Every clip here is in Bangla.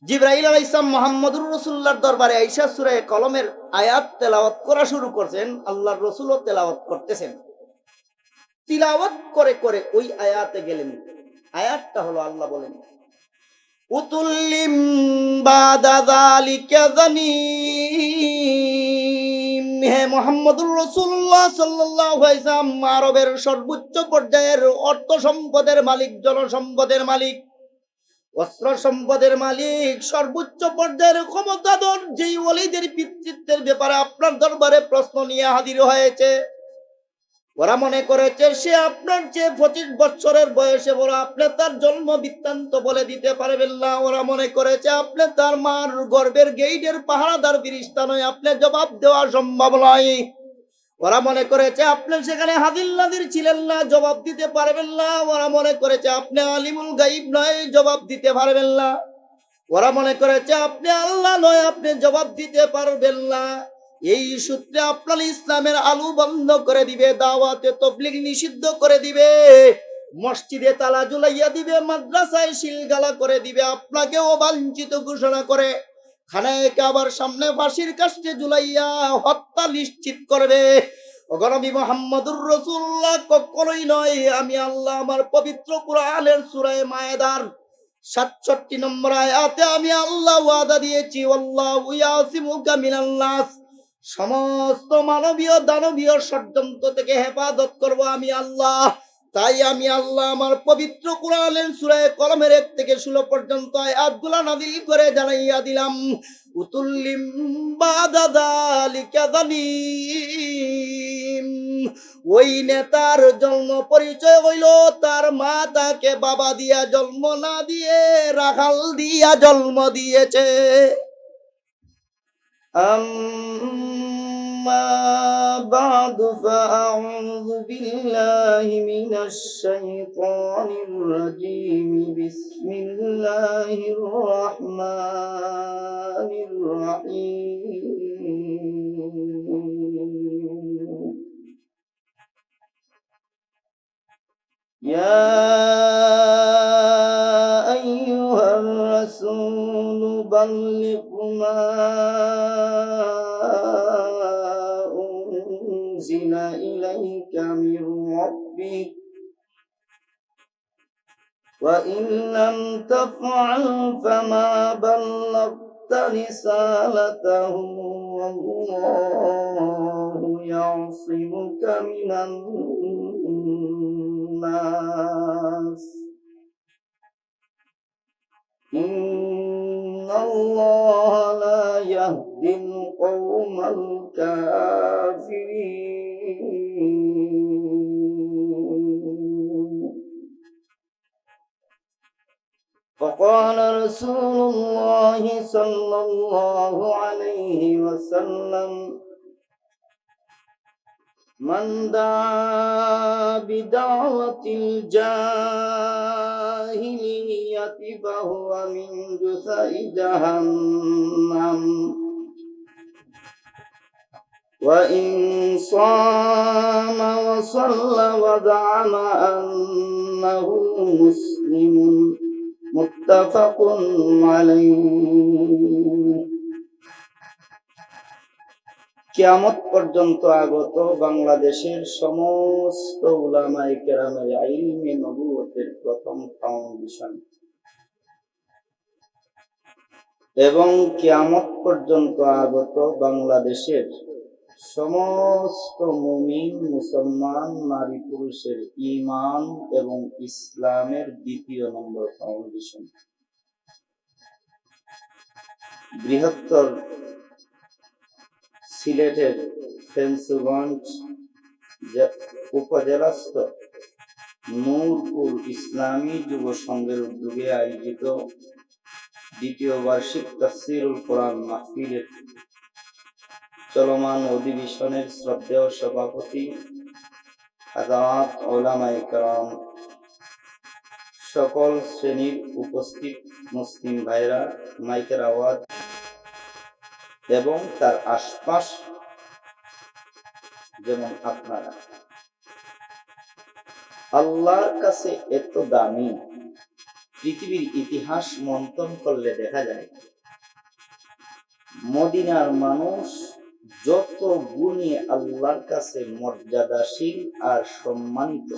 জিবরাইল আলাইহিস সালাম মুহাম্মদুর রাসূলুল্লাহর দরবারে আইসা সূরা কলমের আয়াত তেলাওয়াত করা শুরু করছেন, আল্লাহর রাসূলও তেলাওয়াত করতেছেন। তিলাওয়াত করে করে ওই আয়াতে গেলেন। আয়াতটা হলো আল্লাহ বলেন, উতুল্লিম বাদা যালিকা যানিম। হে মুহাম্মদুর রাসূলুল্লাহ সাল্লাল্লাহু আলাইহি ওয়াসাল্লাম, আরবের সর্বোচ্চ পর্যায়ের অর্থ সম্পদের মালিক, জনসম্পদের মালিক, অস্ত্র সম্পদের মালিক, সর্বোচ্চ পর্যায়ের ক্ষমতাধর যেই ওলীদের পিতৃত্বের ব্যাপারে আপনার দরবারে প্রশ্ন নিয়ে হাজির হয়েছে, ওরা মনে করেছে সে আপনার চেয়ে 25 বছরের বয়সে বড়, আপনি তার জন্ম বৃত্তান্ত বলে দিতে পারবেন না। ওরা মনে করেছে আপনি তার মার গর্ভের গেইটের পাহারাদার ফেরেশতা নয়, আপনি জবাব দেওয়া সম্ভব নয়। ওরা মনে করেছে আপনি সেখানে হাজির নাজির ছিলেন না, জবাব দিতে পারবেন না। ওরা মনে করেছে আপনি আলিমুল গাইব নয়, জবাব দিতে পারবেন না। ওরা মনে করেছে আপনি আল্লাহ নয়, আপনি জবাব দিতে পারবেন না। এই সূত্রে আপনার ইসলামের আলু বন্ধ করে দিবে, দাওয়াতে তাবলীগ নিষিদ্ধ করে দিবে, মসজিদে তালা ঝুলাইয়া দিবে, মাদ্রাসায় শিলগালা করে দিবে, আপনাকে অবাঞ্ছিত ঘোষণা করে খানায়ে কাবার সামনে ফাঁসির কাস্টে ঝুলাইয়া হত্যা নিশ্চিত করবে। নবী মুহাম্মদুর রাসূলুল্লাহ কখনোই নয়। আমি আল্লাহ আমার পবিত্র কোরআনের সূরা মায়েদার 67 নম্বর আয়াতে আমি আল্লাহ ওয়াদা দিয়েছি, আল্লাহু ইয়াসিমুকা মিনান নাস, সমস্ত মানবীয় দানবীয় ষড়যন্ত্র থেকে হেফাজত করব আমি আল্লাহ। তাই আমি আল্লাহ আমার পবিত্র কোরআনের সূরা কলমের 1 থেকে 16 পর্যন্ত আয়াতগুলো নাযিল করে জানাইয়া দিলাম, উতুল্লিম বাদা যালিকা যানিম। ওই নেতার জন্ম পরিচয় হইল তার মা তাকে বাবা দিয়া জন্ম না দিয়ে রাখাল দিয়া জন্ম দিয়েছে। আম্মা বাদু ফাআউযু বিল্লাহি মিনাশ শাইতানির রাজীম। বিসমিল্লাহির রাহমানির রাহিম। يا أيها الرسول بلغ ما أنزل إليك من ربك وإن لم تفعل فما بلغت رسالته والله يعصمك من الناس إن الله لا يهدي القوم الكافرين. فقال رسول الله صلى الله عليه وسلم من دعا بدعوة الجاهلية فهو من جثى جهنم وإن صام وصلى وزعم أنه مسلم متفق عليه. কিয়ামত পর্যন্ত আগত বাংলাদেশের সমস্ত উলামায়ে কেরামের ইলমে নবুয়তের প্রথম ফাউন্ডেশন এবং কিয়ামত পর্যন্ত আগত বাংলাদেশের সমস্ত মুমিন মুসলমান নারী পুরুষের ঈমান এবং ইসলামের দ্বিতীয় নম্বর ফাউন্ডেশন বৃহত্তর সিলেটের ফেন্সগঞ্জ উপজেলাস্থ নূরপুর ইসলামী যুব সংঘের উদ্যোগে আয়োজিত দ্বিতীয় বার্ষিক তাফসীরুল কোরআন মাহফিলের চলমান অধিবেশনের শ্রদ্ধেয় সভাপতি হাযরাত উলামায়ে কেরাম, সকল শ্রেণীর উপস্থিত মুসলিম ভাইরা, মাইকের আওয়াজ এবং তার আশপাশ যেমন আপনারা, আল্লাহর কাছে এত দামি পৃথিবীর ইতিহাস মন্থন করলে দেখা যায় মদিনার মানুষ যত গুণে আল্লাহর কাছে মর্যাদাশীল আর সম্মানিত,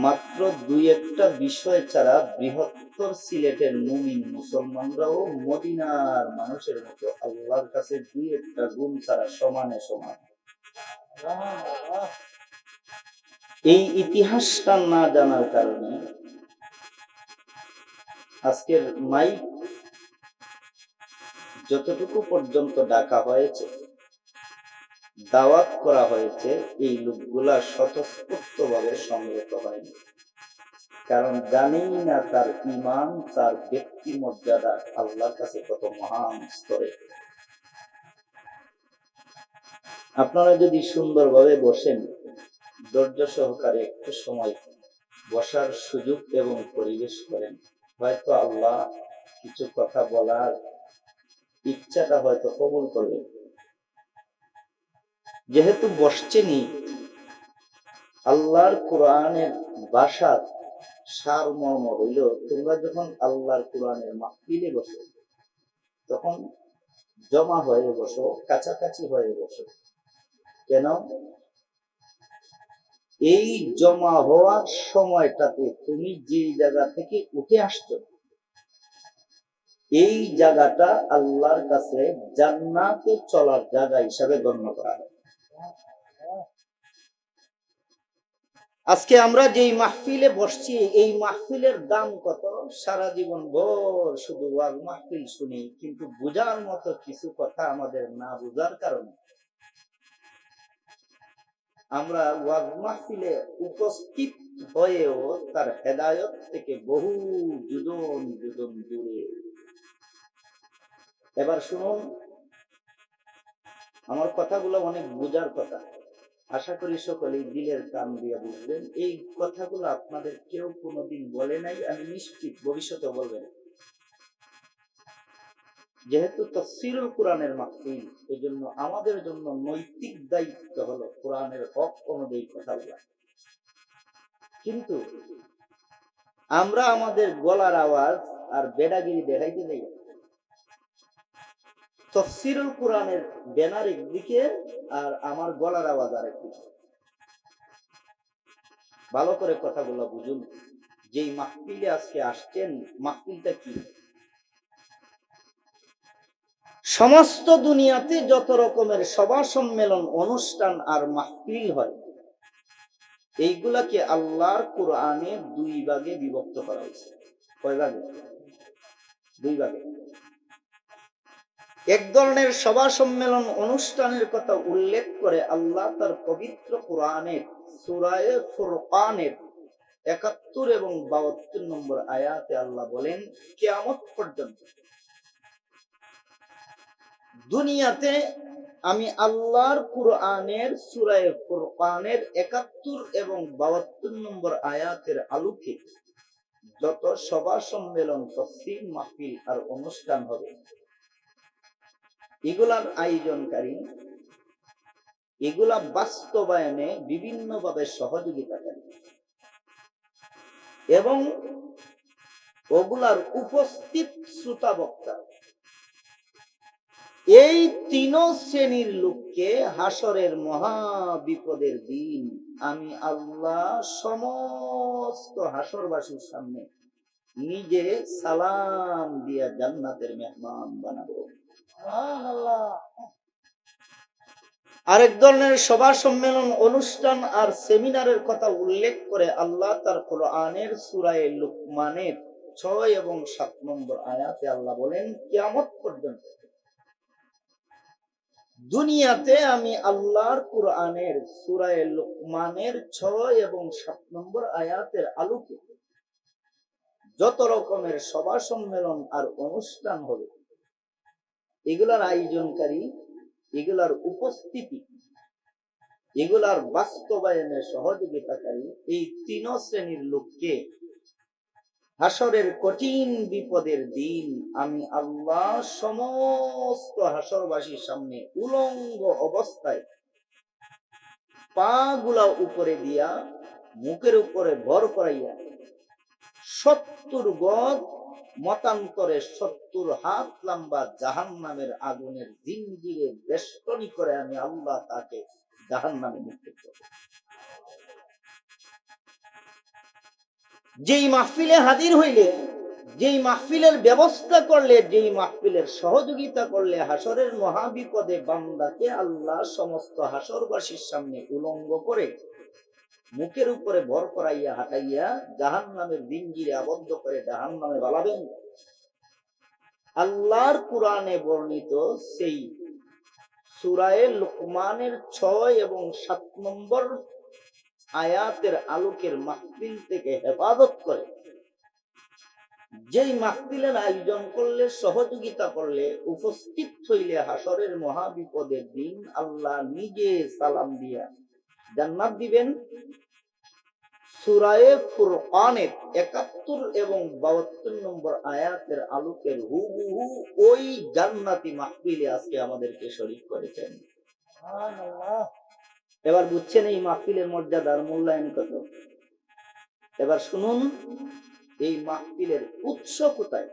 মাত্র দুই একটা বিষয় ছাড়া বৃহত্তর সিলেটের মুমিন মুসলমানরাও মদিনার মানুষের মতো আল্লাহর কাছে দুই একটা গুণ ছাড়া সমানে সমান। এই ইতিহাসটা না জানার কারণে আজকের মাইক যতটুকু পর্যন্ত ডাকা হয়েছে, দাওয়াত করা হয়েছে, এই লোকগুলা স্বতঃস্ফূর্তভাবে সমবেত হয়নি। কারণ জানেই না তার ঈমান, তার ব্যক্তি মর্যাদা আল্লাহর কাছে কত মহান স্তরে। আপনারা যদি সুন্দরভাবে বসেন, ধৈর্য সহকারে একটু সময় বসার সুযোগ এবং পরিবেশ করেন, হয়তো আল্লাহ কিছু কথা বলার ইচ্ছাটা হয়তো কবুল করবেন। যেহেতু বসছেনই, আল্লাহর কোরআনের ভাষার সারমর্ম হইল, তোমরা যখন আল্লাহর কোরআনের মাহফিলে বসো তখন জমা হয়ে বসো, কাছাকাছি হয়ে বসো। কেন? এই জমা হওয়ার সময়টাতে তুমি যে জায়গা থেকে উঠে আসছো, এই জায়গাটা আল্লাহর কাছে জান্নাতে চলার জায়গা হিসাবে গণ্য করা হয়। আজকে আমরা যেই মাহফিলে বসছি, এই মাহফিলের দাম কত? সারা জীবন ভোর শুধু ওয়াজ মাহফিল শুনি, কিন্তু বোঝার মতো কিছু কথা আমাদের না বোঝার কারণে আমরা ওয়াজ মাহফিলে উপস্থিত হয়েও তার হেদায়ত থেকে বহু যুদন যুদন দূরে। এবার শুনুন, আমার কথাগুলো অনেক বোঝার কথা, আশা করি সকলেই দিলের কান দিয়ে বুঝবেন। এই কথাগুলো আপনাদের কেউ কোনোদিন বলে নাই, আমি নিশ্চিত ভবিষ্যতে বলবেন। যেহেতু তাফসীরুল কোরআনের মাহফিল, এজন্য আমাদের জন্য নৈতিক দায়িত্ব হলো কোরআনের হক অনুযায়ী কথা বলা। কিন্তু আমরা আমাদের গলার আওয়াজ আর বেড়াগিরি দেখাইতে যাই। তাফসীরুল কোরআনের ব্যানার একদিকে আর আমার গলার আওয়াজ আরেকদিকে। ভালো করে কথাগুলো বুঝুন। যেই মাহফিলে আজকে আসছেন, মাহফিলটা কি? সমস্ত দুনিয়াতে যত রকমের সভা সম্মেলন, অনুষ্ঠান আর মাহফিল হয়, এইগুলাকে আল্লাহর কোরআনে দুই ভাগে বিভক্ত করা হয়েছে। কয় ভাগে? দুই ভাগে। এক ধরনের সভা সম্মেলন অনুষ্ঠানের কথা উল্লেখ করে আল্লাহ তার পবিত্র কোরআনের সূরা ফুরকানের ৭১ এবং ৭২ নম্বর আয়াতে আল্লাহ বলেন, কিয়ামত পর্যন্ত দুনিয়াতে আমি আল্লাহর কোরআনের সূরা ফুরকানের ৭১ এবং ৭২ নম্বর আয়াতের আলোকে যত সভা সম্মেলন, তাফসীর মাহফিল আর অনুষ্ঠান হবে, এগুলার আয়োজনকারী, এগুলা বাস্তবায়নে বিভিন্নভাবে সহযোগিতা করে এবং ওগুলার উপস্থিত শ্রোতা বক্তা, এই তিন শ্রেণীর লোককে হাসরের মহা বিপদের দিন আমি আল্লাহ সমস্ত হাসরবাসীর সামনে নিজে সালাম দিয়া জান্নাতের মেহমান বানাবো। আরেক ধরনের সভা সম্মেলন, অনুষ্ঠান আর সেমিনারের কথা উল্লেখ করে আল্লাহ তার কোরআনের সূরা লুকমানের ৬ এবং ৭ নম্বর আয়াতে আল্লাহ বলেন, কিয়ামত পর্যন্ত দুনিয়াতে আমি আল্লাহর কোরআনের সূরা লুকমানের ৬ এবং ৭ নম্বর আয়াতের আলোকে যত রকমের সভা সম্মেলন আর অনুষ্ঠান হবে, এগুলার আয়োজনকারী, এগুলার উপস্থিতি, এগুলার বাস্তবায়নে সহযোগিতাকারী এই তিন শ্রেণীর লোককে হাসরের কঠিন বিপদের দিন আমি আল্লাহ সমস্ত হাসরবাসীর সামনে উলঙ্গ অবস্থায় পা গুলা উপরে দিয়া মুখের উপরে ভর করাইয়া 70 গজ মতান্তরে 70 হাত লম্বা জাহান্নামের আগুনের জিঞ্জিরে বেষ্টনী করে আমি আল্লাহ তাকে জাহান্নামে মুক্ত করব। যেই মাহফিলে হাজির হইলে, যেই মাহফিলের ব্যবস্থা করলে, যেই মাহফিলের সহযোগিতা করলে হাসরের মহাবিপদে বান্দাকে আল্লাহ সমস্ত হাসরবাসীর সামনে উলঙ্গ করে মুখের উপরে ভর করাইয়া হাঁটাইয়া জাহান্নামের জিঞ্জিরে আবদ্ধ করে জাহান্নামে বালাবেন, আল্লাহর কোরআনে বর্ণিত সেই সূরা লুকমানের 6 এবং 7 নম্বর আয়াতের আলোকের মাহফিল থেকে হেফাজত করে। যেই মাহফিলের আয়োজন করলে, সহযোগিতা করলে, উপস্থিত হইলে হাসরের মহাবিপদের দিন আল্লাহ নিজে সালাম দিয়া জান্নাত দিবেন। সূরা ফুরকানের 71 এবং 72 নম্বর আয়াতের আলোকের হুবহু ওই জান্নাতি মাহফিলে আজকে আমাদেরকে শরীক করেছেন। সুবহানাল্লাহ। এবার বুঝছেন এই মাহফিলের মর্যাদার মূল্যায়ন কত। এবার শুনুন এই মাহফিলের উৎস কোথায়।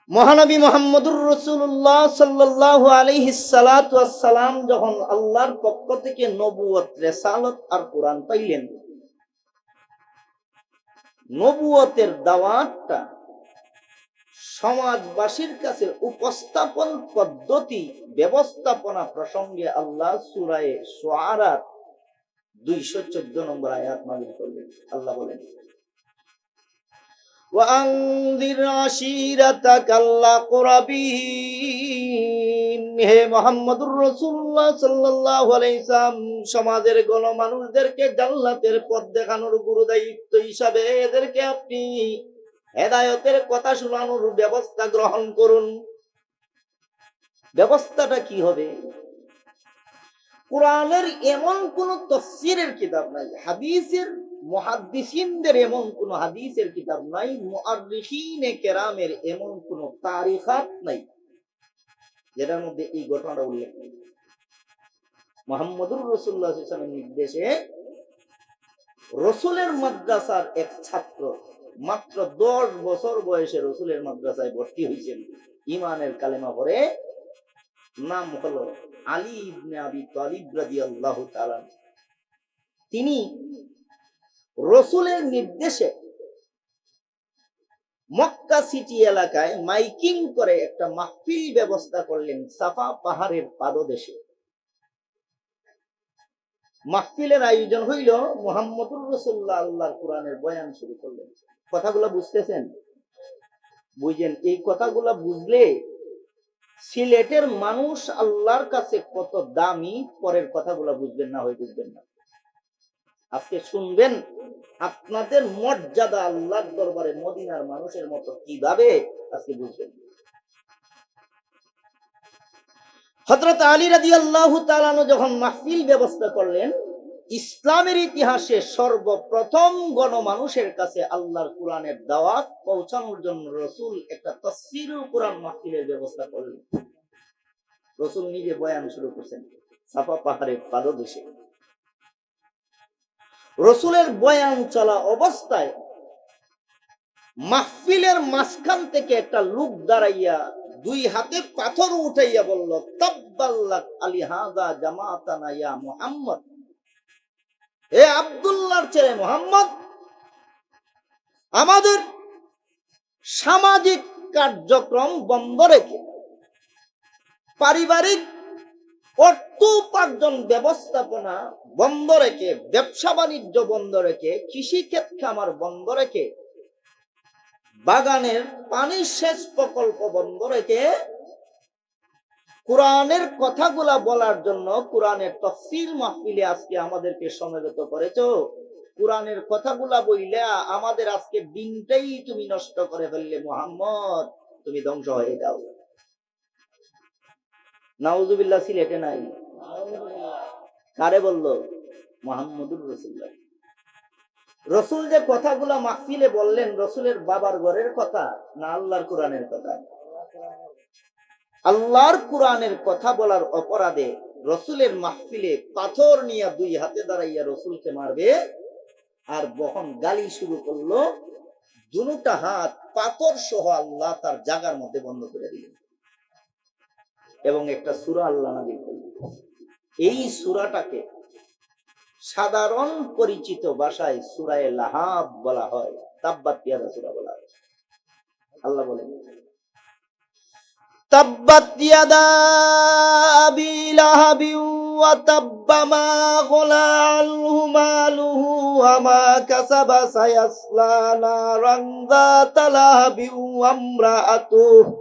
মহানবী মুহাম্মদুর রাসূলুল্লাহ সাল্লাল্লাহু আলাইহি সাল্লাতু ওয়াস সালাম যখন আল্লাহর পক্ষ থেকে নবুয়ত, রিসালাত আর কোরআন পাইলেন, নবুয়তের দাওয়াতটা সমাজবাসীর কাছে উপস্থাপন পদ্ধতি ব্যবস্থাপনা প্রসঙ্গে আল্লাহ সূরা শুআরা 214 নম্বর আয়াত নাযিল করলেন। আল্লাহ বলেন, ওয়ানযির আশীরাতাকাল আকরাবিন। হে মুহাম্মদুর রাসূলুল্লাহ সাল্লাল্লাহু আলাইহি সাল্লাম, সমাজের গণমানুষদেরকে জান্নাতের পথ দেখানোর গুরু দায়িত্ব হিসাবে এদেরকে আপনি হেদায়েতের কথা শোনানোর ব্যবস্থা গ্রহণ করুন। ব্যবস্থাটা কি হবে? কোরআনের এমন কোন তাফসীরের কিতাব নাই, হাদিসের মুহাদ্দিসিনদের এমন কোন হাদিসের কিতাব নাই, মুআররিখিনে কেরামের এমন কোন তারিখাত নাই যেটার মধ্যে এই ঘটনাটা উল্লেখ নেই। মুহাম্মদুর রাসূলুল্লাহ সাল্লাল্লাহু আলাইহি ওয়াসাল্লামের নির্দেশে রাসূলের মাদ্রাসার এক ছাত্র মাত্র 10 বছর বয়সে রাসূলের মাদ্রাসায় ভর্তি হয়েছেন, ঈমানের কালেমা পড়ে। নাম হলো আলী ইবনে আবি তালিব রাদিয়াল্লাহু তাআলা। তিনি রাসূলের নির্দেশে মক্কা সিটি এলাকায় মাইকিং করে একটা মাহফিল ব্যবস্থা করলেন সাফা পাহাড়ের পাদদেশে। মাহফিলের আয়োজন হইল, মুহাম্মদুর রাসূলুল্লাহ আল্লাহর কোরআনের বয়ান শুরু করলেন। কথাগুলো বুঝতেছেন? বুঝেন, এই কথাগুলো বুঝলে সিলেটের মানুষ আল্লাহর কাছে কত দামি, পরের কথাগুলো বুঝবেন না হয় বুঝবেন না। আজকে শুনবেন আপনাদের মর্যাদা আল্লাহর দরবারে মদিনার মানুষের মতো কিভাবে আজকে বুঝবেন। হযরত আলী রাদিয়াল্লাহু তাআলা যখন মাহফিল ব্যবস্থা করলেন, ইসলামের ইতিহাসে সর্বপ্রথম গণমানুষের কাছে আল্লাহর কোরআনের দাওয়াত পৌঁছানোর জন্য রাসূল একটা তাফসীরুল কোরআন মাহফিলের ব্যবস্থা করলেন। রাসূল নিজে বয়ান শুরু করেছেন সাফা পাহাড়ের পাদদেশে। রাসূলের বয়ান চলা অবস্থায় মাহফিলের মাঝখান থেকে একটা লোক দাঁড়াইয়া 2 হাতে পাথর উঠাইয়া বলল, তাব্বাল্লাক আলী হাযা জামাতানা ইয়া মুহাম্মদ। হে আব্দুল্লাহর ছেলে মুহাম্মদ, আমাদের সামাজিক কার্যক্রম বন্ধ রেখে, পারিবারিক অর্থ উপার্জন ব্যবস্থাপনা বন্ধ রেখে, ব্যবসা বাণিজ্য বন্ধ রেখে, কৃষি ক্ষেত খামার বন্ধ রেখে, বাগানের পানি সেচ প্রকল্প বন্ধ রেখে কোরআনের কথাগুলা বলার জন্য কোরআনের তাফসীর মাহফিলে আজকে আমাদেরকে সমবেত করেছো। কোরআনের কথাগুলা বইলা আমাদের আজকে দিনটাই তুমি নষ্ট করে ফেললে মুহাম্মদ, তুমি ধ্বংস হয়ে যাও। নাউজুবিল্লাহ। সিলেটে নাই? কারে বলল? মুহাম্মদুর রাসূলুল্লাহ। রাসূল যে কথাগুলা মাহফিলে বললেন, রাসূলের বাবার ঘরের কথা না আল্লাহর কোরআনের কথা? আল্লাহর কোরআনের কথা বলার অপরাধে রাসূলের মাহফিলে পাথর নিয়ে 2 হাতে দাঁড়াইয়া রাসূলকে মারবে, আর যখন গালি শুরু করলো, দুটা হাত পাথর সহ আল্লাহ তার জায়গার মধ্যে বন্ধ করে দিলেন এবং একটা সূরা আল্লাহ নাযিল করলেন। এই সূরাটাকে সাধারণ পরিচিত ভাষায় সূরা লাহাব বলা হয়, তাব্বাত ইয়াদা সূরা বলা হয়। আল্লাহ বলেন, তাব্বাত ইয়াদা আবি লাহাবি ওয়া তাব্বা মা গলা আনহু মালুহু ওয়া মা কাসাবা সায়াসলা নারান যাতা লাহাবি ওয়া ইমরাআতুহু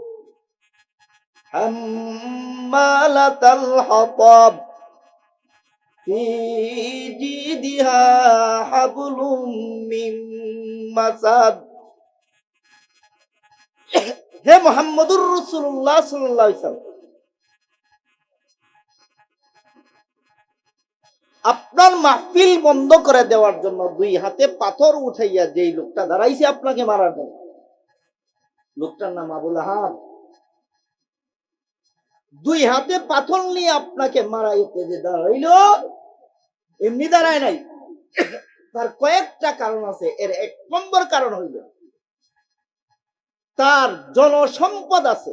হাম্মালাতাল হাতাব ফি জিদিহা হাবলুম মিন মাসাদ। হে মুহাম্মদুর রাসূলুল্লাহ সাল্লাল্লাহু আলাইহি ওয়াসাল্লাম, আপনার মাহফিল বন্ধ করে দেওয়ার জন্য দুই হাতে পাথর উঠাইয়া যেই লোকটা দাঁড়াইছে আপনাকে মারার জন্য, লোকটার নাম আবু লাহাব। দুই হাতে পাথর নিয়ে আপনাকে মারাইতে যে দাঁড়াইলো, এমনি দাঁড়ায় নাই, তার কয়েকটা কারণ আছে। এর এক নম্বর কারণ হইল তার জনসম্পদ আছে,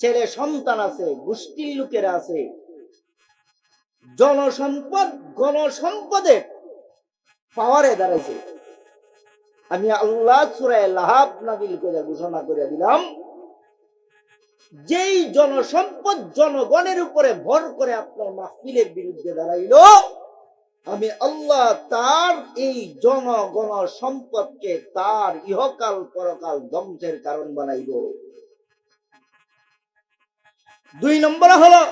ছেলে সন্তান আছে, গোষ্ঠীর লোকেরা আছে। জনসম্পদ গণসম্পদের পাওয়ারে দাঁড়াইছে। আমি আল্লাহ সূরা লাহাব নাযিল করে ঘোষণা করে দিলাম, যেই জনসম্পদ জনগণের উপরে ভর করে আপনার মাহফিলের বিরুদ্ধে দাঁড়াইলো, আমি আল্লাহ তার এই জনগণ সম্পদকে তার ইহকাল পরকাল ধ্বংসের কারণ বানাইব। দুই নম্বর হলো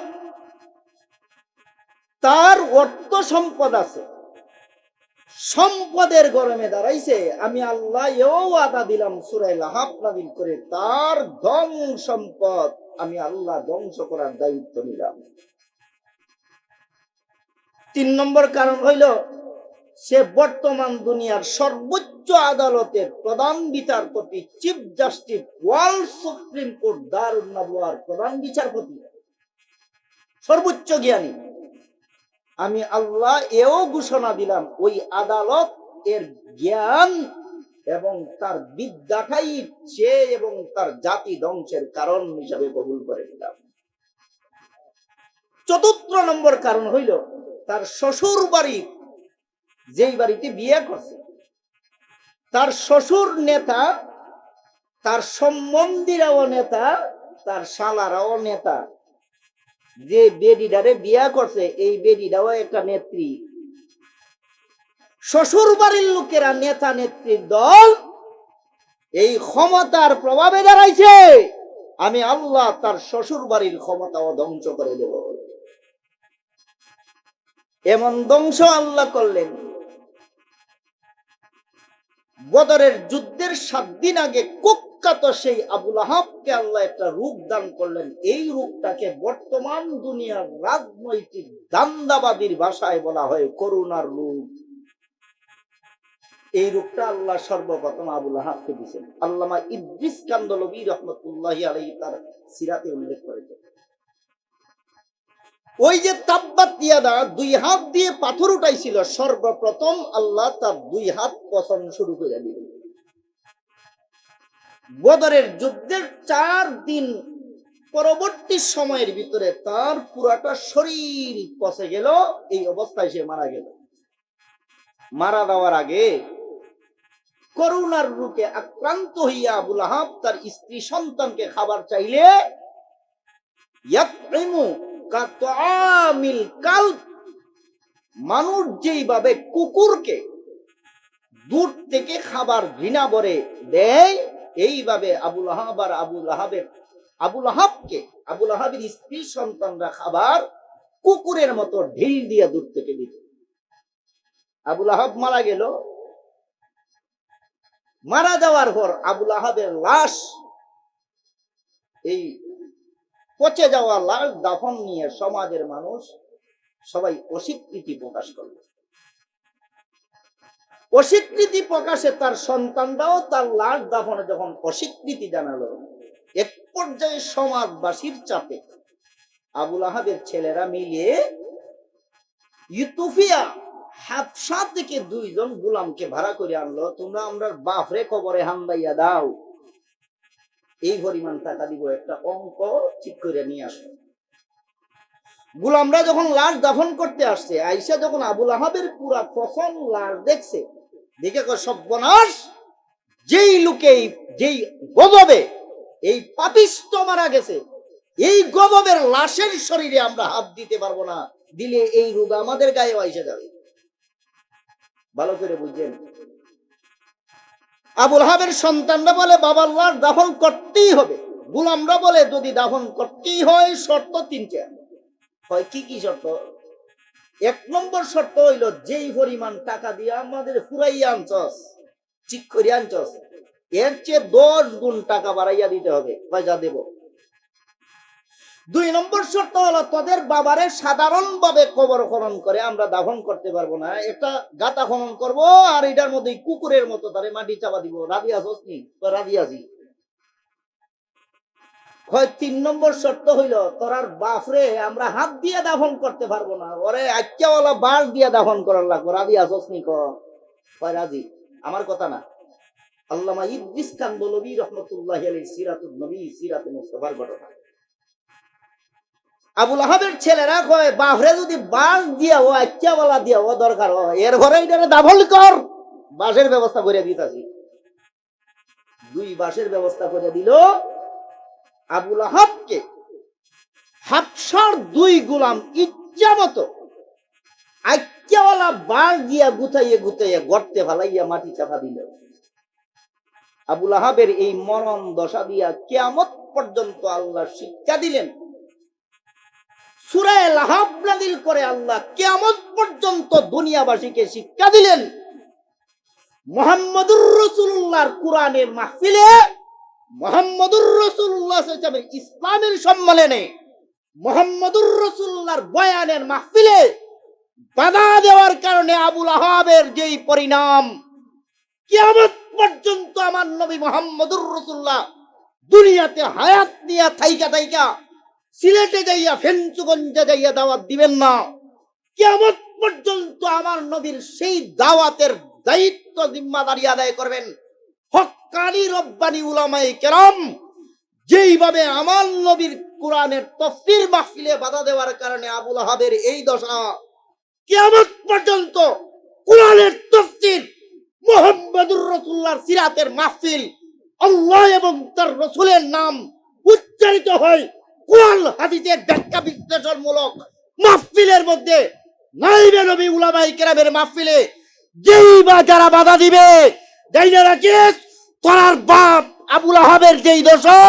তার অর্থ সম্পদ আছে, সম্পদের গরমে দাঁড়াইছে। আমি আল্লাহ এও ওয়াদা দিলাম সূরা লাহাব নাযিল করে, তার ধন সম্পদ আমি আল্লাহ ধ্বংস করার দায়িত্ব নিলাম। তিন নম্বর কারণ হইল সে বর্তমান দুনিয়ার সর্বোচ্চ আদালতের প্রধান বিচারপতি, chief justice, world supreme court দারুন নাবওয়ার প্রধান বিচারপতি, সর্বোচ্চ জ্ঞানী। আমি আল্লাহ এও ঘোষণা দিলাম, ওই আদালত এর জ্ঞান এবং তার বিদ্যাটাই সে এবং তার জাতি ধ্বংসের কারণ হিসাবে কবুল করে নিলাম। চতুর্থ নম্বর কারণ হইল তার শ্বশুর বাড়ি, যেই বাড়িতে বিয়ে করছে, তার শ্বশুর নেতা, তার সম্বন্ধীরাও নেতা, তার শালারাও নেতা। যে বেডিডারে বিয়া করছে এই বেডিটাও একটা নেত্রী। শ্বশুর বাড়ির লোকেরা নেতা নেত্রীর দল, এই ক্ষমতার প্রভাবে দাঁড়াইছে। আমি আল্লাহ তার শ্বশুর বাড়ির ক্ষমতাও ধ্বংস করে দেব। এমন ধ্বংস আল্লাহ করলেন, বদরের যুদ্ধের 7 দিন আগে কুখ্যাত সেই আবু লাহাবকে আল্লাহ একটা রূপ দান করলেন। এই রূপটাকে বর্তমান দুনিয়ার রাজনৈতিক দান্দাবাদীর ভাষায় বলা হয় করুণার রূপ। এই রূপটা আল্লাহ সর্বপ্রথম আবু লাহাবকে দিয়েছেন। আল্লামা ইদ্রিস কান্দলবী রহমতুল্লাহি আলাইহি তার সিরাতে উল্লেখ করেছেন, ওই যে তাব্বাত ইয়াদা দুই হাত দিয়ে পাথর উঠাইছিল, সর্বপ্রথম আল্লাহ তার দুই হাত পছন্দ শুরু করে দিলেন। বদরের যুদ্ধের 4 দিন পরবর্তী সময়ের ভিতরে তার পুরাটা শরীর পচে গেল, এই অবস্থায় সে মারা গেল। মারা যাওয়ার আগে করুণার রোগে আক্রান্ত হইয়া আবু লাহাব তার স্ত্রী সন্তানকে খাবার চাইলে ইয়াতইমু কাতআমিল কালব, মানুষ যেইভাবে কুকুরকে দূর থেকে খাবার ঘৃণা ভরে দেয়, এইভাবে আবু লাহাবের স্ত্রী সন্তানরা খাবার কুকুরের মতো ঢিল দিয়ে দূর থেকে দিত। আবু লাহাব মারা গেল। মারা যাওয়ার পর আবু লাহাবের লাশ, এই পচে যাওয়া লাশ দাফন নিয়ে সমাজের মানুষ সবাই অস্বীকৃতি প্রকাশ করল। অস্বীকৃতি প্রকাশে তার সন্তানরাও তার লাশ দাফনে যখন অস্বীকৃতি জানালো, এক পর্যায়ে সমাজবাসীর চাপে আবু লাহাবের ছেলেরা মিলিয়ে ইউতুফিয়া হাবশা থেকে 2 জন গোলামকে ভাড়া করে আনলো, তোমরা আমরা বাপরে কবরে হামদাইয়া দাও, এই পরিমাণ টাকা দিব, একটা অঙ্ক ঠিক করে নিয়ে আসো। গোলামরা যখন লাশ দাফন করতে আসছে, আয়েশা যখন আবুল আহাবের পুরা পচন লাশ দেখছে, দেখে কয় সর্বনাশ, যেই লোকে যেই গজবে এই পাপিষ্ট মারা গেছে, এই গজবের লাশের শরীরে আমরা হাত দিতে পারবো না, দিলে এই রোগ আমাদের গায়ে আইসা যাবে। ভালো করে বুঝছেন? আবুল আহাবের সন্তানরা বলে বাবার লাশ দাফন করতেই হবে, গোলামরা বলে যদি দাফন করতেই হয় শর্ত 3টা। হয় কি কি শর্ত? 1 নম্বর শর্ত হইল, যেই পরিমাণ টাকা দিয়ে আমাদের ফুরাইয়া আনছস, ঠিক করে আনছস, এর চেয়ে 10 গুণ টাকা বাড়াইয়া দিতে হবে, পয়সা দেব। 2 নম্বর শর্ত হলো, তোদের বাবারে সাধারণ ভাবে কবর খনন করে আমরা দাফন করতে পারবো না, একটা গাতা খনন করব, আর এটার মধ্যে কুকুরের মতো তারে মাটি চাপা দিব। রাজি আছস নি? রাজি আছি। 3 নম্বর শর্ত হইল, তোরার বাপরে আমরা হাত দিয়ে দাফন করতে পারবো না, ওরে আচ্চাওয়ালা বাঁশ দিয়ে দাফন করার লাগবো। রাজি আছস নি? কয় রাজি। আমার কথা না, আল্লামা ইদ্রিস কান্দলবী রহমতুল্লাহি আলাইহি সিরাতুন নবী, সিরাতুল মুস্তাফার ঘটনা। আবুল আহাবের ছেলেরা কয় বাপরে যদি বাঁশ দিয়া ও আচ্চাওয়ালা দিয়া ও দরকার হয়, এর ঘরে এটারে দাফন কর, বাঁশের ব্যবস্থা করে দিতাছি। 2 বাঁশের ব্যবস্থা করে দিল। আবুল আহাবকে হাবশার 2 গোলাম ইচ্ছা মতো আইক্যাওয়ালা বাঁশ দিয়া গুতাইয়ে গুতাইয়ে গর্তে ফালাইয়া মাটি চাপা দিল। আবুল আহাবের এই মরণ দশা দিয়া কিয়ামত পর্যন্ত আল্লাহ শিক্ষা দিলেন। সূরা লাহাব নাযিল করে আল্লাহ কিয়ামত পর্যন্ত দুনিয়াবাসীকে শিক্ষা দিলেন, মুহাম্মদুর রাসূলুল্লাহর কোরআনের মাহফিলে, মুহাম্মদুর রাসূলুল্লাহ সাল্লাল্লাহু আলাইহি ওয়াসাল্লামের ইসলামের সম্মেলনে, মুহাম্মদুর রাসূলুল্লাহর বয়ানের মাহফিলে বাধা দেওয়ার কারণে আবুল আহাবের যেই পরিণাম, কিয়ামত পর্যন্ত আমার নবী মুহাম্মদুর রাসূলুল্লাহ দুনিয়াতে হায়াত নিয়া থাইকা থাইকা সিলেটে যাইয়া ফেঞ্চুগঞ্জে যাইয়া দাওয়াত দিবেন না। কিয়ামত পর্যন্ত আমার নবীর সেই দাওয়াতের দায়িত্ব জিম্মাদারি আদায় করবেন হক্কানি রব্বানি উলামায়ে কেরাম। যেইভাবে আমার নবীর কোরআনের তাফসীর মাহফিলে বাধা দেওয়ার কারণে আবুল আহাবের এই দশা, কিয়ামত পর্যন্ত কোরআনের তাফসীর, মুহাম্মদুর রাসূলুল্লাহর সিরাতের মাহফিল, আল্লাহ এবং তার রাসূলের নাম উচ্চারিত হয় কোরআন হাদিসের ব্যাখ্যা বিশ্লেষণমূলক মাহফিলের মধ্যে, নাইবে নবী উলামায়ে কেরামের মাহফিলে যেই বা যারা বাধা দিবে, জাইনা রাখিস তোর বাপ আবুল আহাবের যেই দশা,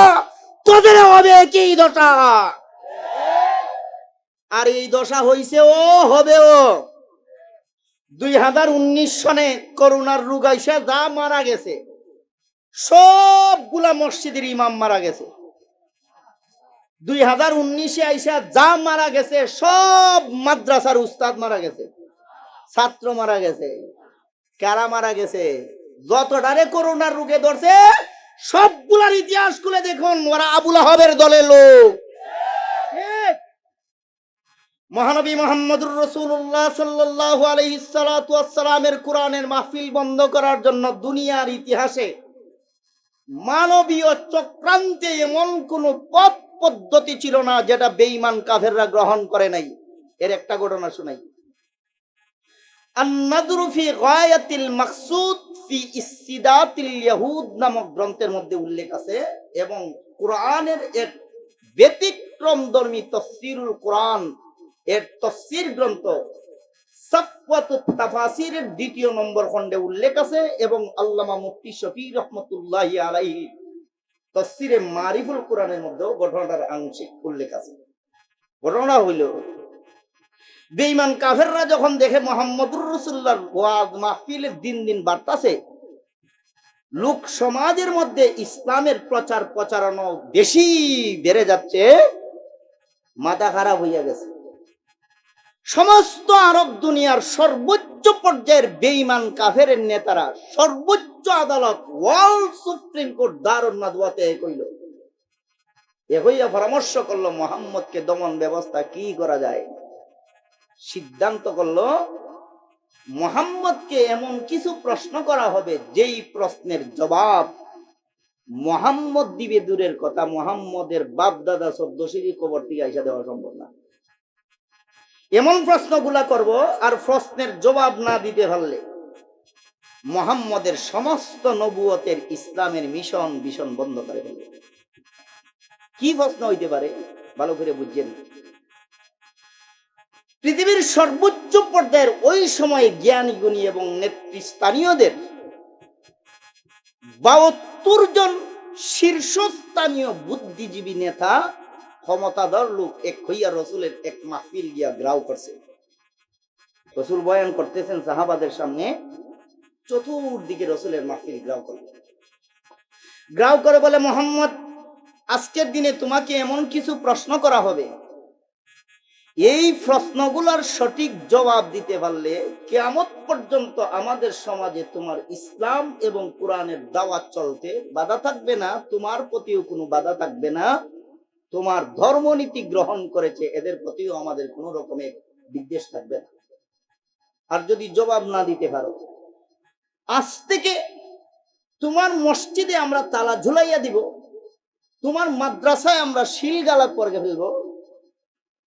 তোদের হবে একই দশা। আর এই দশা হইছে ও হবেও। 2019 সনে করোনার রোগ আইসা যা মারা গেছে, সবগুলা মসজিদের ইমাম মারা গেছে। 2019 আইসা যা মারা গেছে, সব মাদ্রাসার উস্তাদ মারা গেছে, ছাত্র মারা গেছে, কারা মারা গেছে, যতটারে করোনার রোগে ধরছে সবগুলার ইতিহাস খুলে দেখুন, ওরা আবুল আহাবের দলের লোক। মহানবী মুহাম্মদুর রাসূলুল্লাহ সাল্লাল্লাহু আলাইহি সাল্লাতু ওয়াসসালামের কোরআনের মাহফিল বন্ধ করার জন্য দুনিয়ার ইতিহাসে মানবীয় চক্রান্তে এমন কোন পথ পদ্ধতি ছিল না যেটা বেঈমান কাফেররা গ্রহণ করে নাই। এর একটা ঘটনা শুনাই। আন-নাযরু ফি গায়াতিল মাকসুদ ফি ইসতিদাতিল ইয়াহুদ নামক গ্রন্থের মধ্যে উল্লেখ আছে, এবং কোরআনের এক ব্যতিক্রমধর্মী তাফসীরুল কোরআন এর তাফসীর গ্রন্থ সাফওয়াতুত তাফাসিরের 2 নম্বর খণ্ডে উল্লেখ আছে, এবং আল্লামা মুফতি শফি রহমাতুল্লাহি আলাইহি তাফসীরে মারিফুল কোরআনের মধ্যে ঘটনাটার আংশিক উল্লেখ আছে। ঘটনা হইল, বেঈমান কাফেররা যখন দেখে মুহাম্মদুর রাসূলুল্লাহর ওয়াজ মাহফিলের দিন দিন বাড়তাছে, লোক সমাজের মধ্যে ইসলামের প্রচার প্রচারণা বেশি বেড়ে যাচ্ছে, মাথা খারাপ হইয়া গেছে। সমস্ত আরব দুনিয়ার সর্বোচ্চ পর্যায়ের বেঈমান কাফেরের নেতারা সর্বোচ্চ আদালত ওয়ার্ল্ড সুপ্রিম কোর্ট দারুন নাদওয়াতে কইল, হইয়া পরামর্শ করলো মুহাম্মদকে দমন ব্যবস্থা কি করা যায়। সিদ্ধান্ত করলো মুহাম্মদকে এমন কিছু প্রশ্ন করা হবে যেই প্রশ্নের জবাব মুহাম্মদ দিবে দূরের কথা, মুহাম্মদের বাপ দাদা 14 সিঁড়ি কবর থেকে আইসা দেওয়া সম্ভব না। এমন প্রশ্নগুলা করব, আর প্রশ্নের জবাব না দিতে পারলে মুহাম্মদের সমস্ত নবুয়তের ইসলামের মিশন ভীষণ বন্ধ করে ফেলবে। কি প্রশ্ন হইতে পারে ভালো করে বুঝছেন? পৃথিবীর সর্বোচ্চ পর্যায়ের ওই সময়ে জ্ঞানী গুণী এবং নেতৃস্থানীয়দের 72 জন শীর্ষস্থানীয় বুদ্ধিজীবী নেতা ক্ষমতাধর লোক এক হইয়া রসুলের এক মাহফিল গিয়া গ্রাউ করছে। রসুল বয়ান করতেছেন সাহাবাদের সামনে, চতুর্দিকে রসুলের মাহফিল গ্রাউ করে বলে, মুহাম্মদ, আজকের দিনে তোমাকে এমন কিছু প্রশ্ন করা হবে, এই প্রশ্নগুলোর সঠিক জবাব দিতে পারলে কিয়ামত পর্যন্ত আমাদের সমাজে তোমার ইসলাম এবং কোরআনের দাওয়াত চলতে বাধা থাকবে না, তোমার প্রতিও কোনো বাধা থাকবে না, তোমার ধর্মনীতি গ্রহণ করেছে এদের প্রতিও আমাদের কোনো রকমের বিদ্বেষ থাকবে না। আর যদি জবাব না দিতে পারো, আজ থেকে তোমার মসজিদে আমরা তালা ঝুলাইয়া দিব, তোমার মাদ্রাসায় আমরা শিলগালা করে ফেলবো,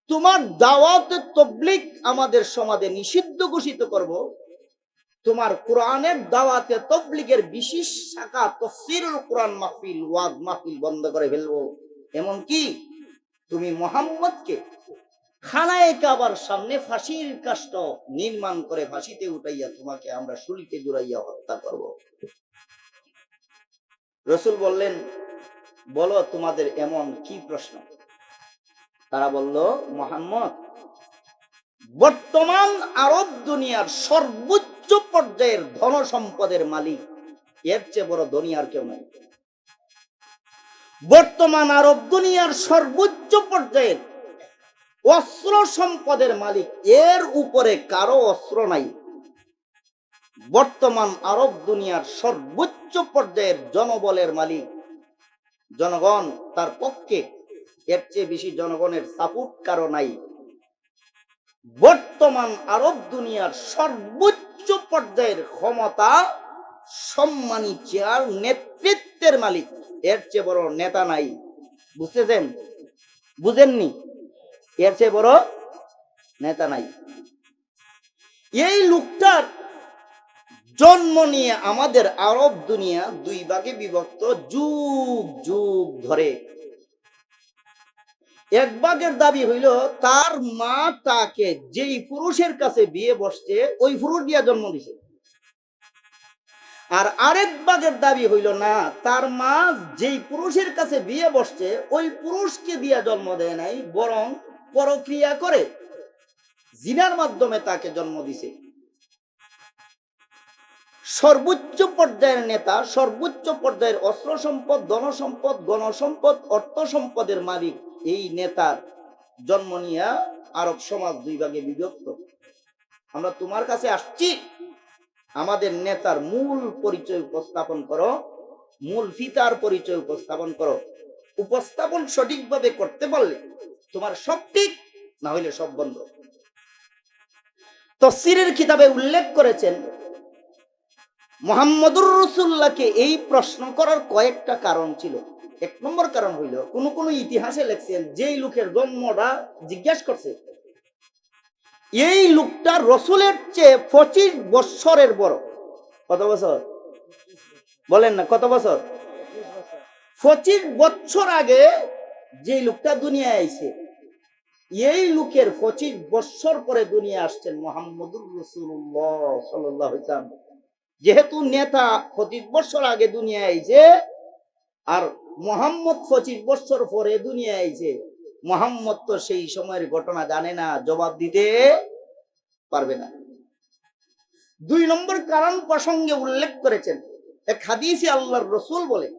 তোমার দাওয়াতে তাবলীগ আমাদের সমাজে নিষিদ্ধ ঘোষিত করব, তোমার কোরআনের দাওয়াতে তাবলীগের বিশেষ শাখা তাফসীরুল কোরআন মাহফিল, ওয়াজ মাহফিল বন্ধ করে ফেলবো। এমন কি তুমি মুহাম্মদকে খানায়ে কাবার সামনে ফাঁসির কাষ্ঠ নির্মাণ করে ফাঁসিতে উঠাইয়া তোমাকে আমরা শুলিতে জুড়াইয়া হত্যা করব। রাসূল বললেন, বলো তোমাদের এমন কি প্রশ্ন? তারা বলল, মুহাম্মদ, বর্তমান আরব দুনিয়ার সর্বোচ্চ পর্যায়ের ধন সম্পদের মালিক, এর চেয়ে বড় ধনী আর কেউ নাই। বর্তমান আরব দুনিয়ার সর্বোচ্চ পর্যায়ের অস্ত্র সম্পদের মালিক, এর উপরে কারো অস্ত্র নাই। বর্তমান আরব দুনিয়ার সর্বোচ্চ পর্যায়ের জনবলের মালিক, জনগণ তার পক্ষে, এর চেয়ে বেশি জনগণের সাপোর্ট কারো নাই। বর্তমান আরব দুনিয়ার সর্বোচ্চ পর্যায়ের ক্ষমতা, সম্মানী চেয়ার, নেতৃত্বের মালিক, এর চেয়ে বড় নেতা নাই। বুঝতেছেন? বুঝেননি? এর চেয়ে বড় নেতা নাই। এই লোকটার জন্ম নিয়ে আমাদের আরব দুনিয়া দুই ভাগে বিভক্ত যুগ যুগ ধরে। এক ভাগের দাবি হইল তার মা তাকে যেই পুরুষের কাছে বিয়ে বসছে ওই পুরুষ দিয়া জন্ম দিছে। আর আরেক ভাগের দাবি হইল না, তার মা যেই পুরুষের কাছে বিয়ে বসছে ওই পুরুষকে দিয়া জন্ম দেয় নাই, বরং পরক্রিয়া করে জিনার মাধ্যমে তাকে জন্ম দিছে। সর্বোচ্চ পর্যায়ের নেতা, সর্বোচ্চ পর্যায়ের অস্ত্র সম্পদ, ধন সম্পদ, গণসম্পদ, অর্থ সম্পদের মালিক, এই নেতার জন্ম নিয়ে আরব সমাজ দুই ভাগে বিভক্ত। আমরা তোমার কাছে আসছি, আমাদের নেতার মূল পরিচয় উপস্থাপন করো, মূল ফিতার পরিচয় উপস্থাপন করো। উপস্থাপন সঠিকভাবে করতে পারলে তোমার সব ঠিক, না হইলে সব বন্ধ। তাফসীরের কিতাবে উল্লেখ করেছেন, মুহাম্মদুর রাসূলুল্লাহকে এই প্রশ্ন করার কয়েকটা কারণ ছিল। এক নম্বর কারণ হইল, কোন কোন ইতিহাসে লেখছেন যেই লোকের জন্মটা জিজ্ঞাসা করছে এই লোকটা রসুলের চেয়ে 25 বছরের বড়। কত বছর বলেন না? কত বছর? 25 বছর আগে যে লোকটা দুনিয়ায় আইছে, এই লোকের 25 বছর পরে দুনিয়া আসছেন মুহাম্মদুর রাসূলুল্লাহ সাল্লাল্লাহু আলাইহি ওয়াসাল্লাম। যেহেতু নেতা 25 বছর আগে দুনিয়া আইছে আর মুহাম্মদ 25 বছর পরে দুনিয়া আইছে, মুহাম্মদ তো সেই সময়ের ঘটনা জানে না, জবাব দিতে পারবে না। দুই নম্বর কারণ প্রসঙ্গে উল্লেখ করেছেন, এক হাদিসে আল্লাহর রাসূল বলে,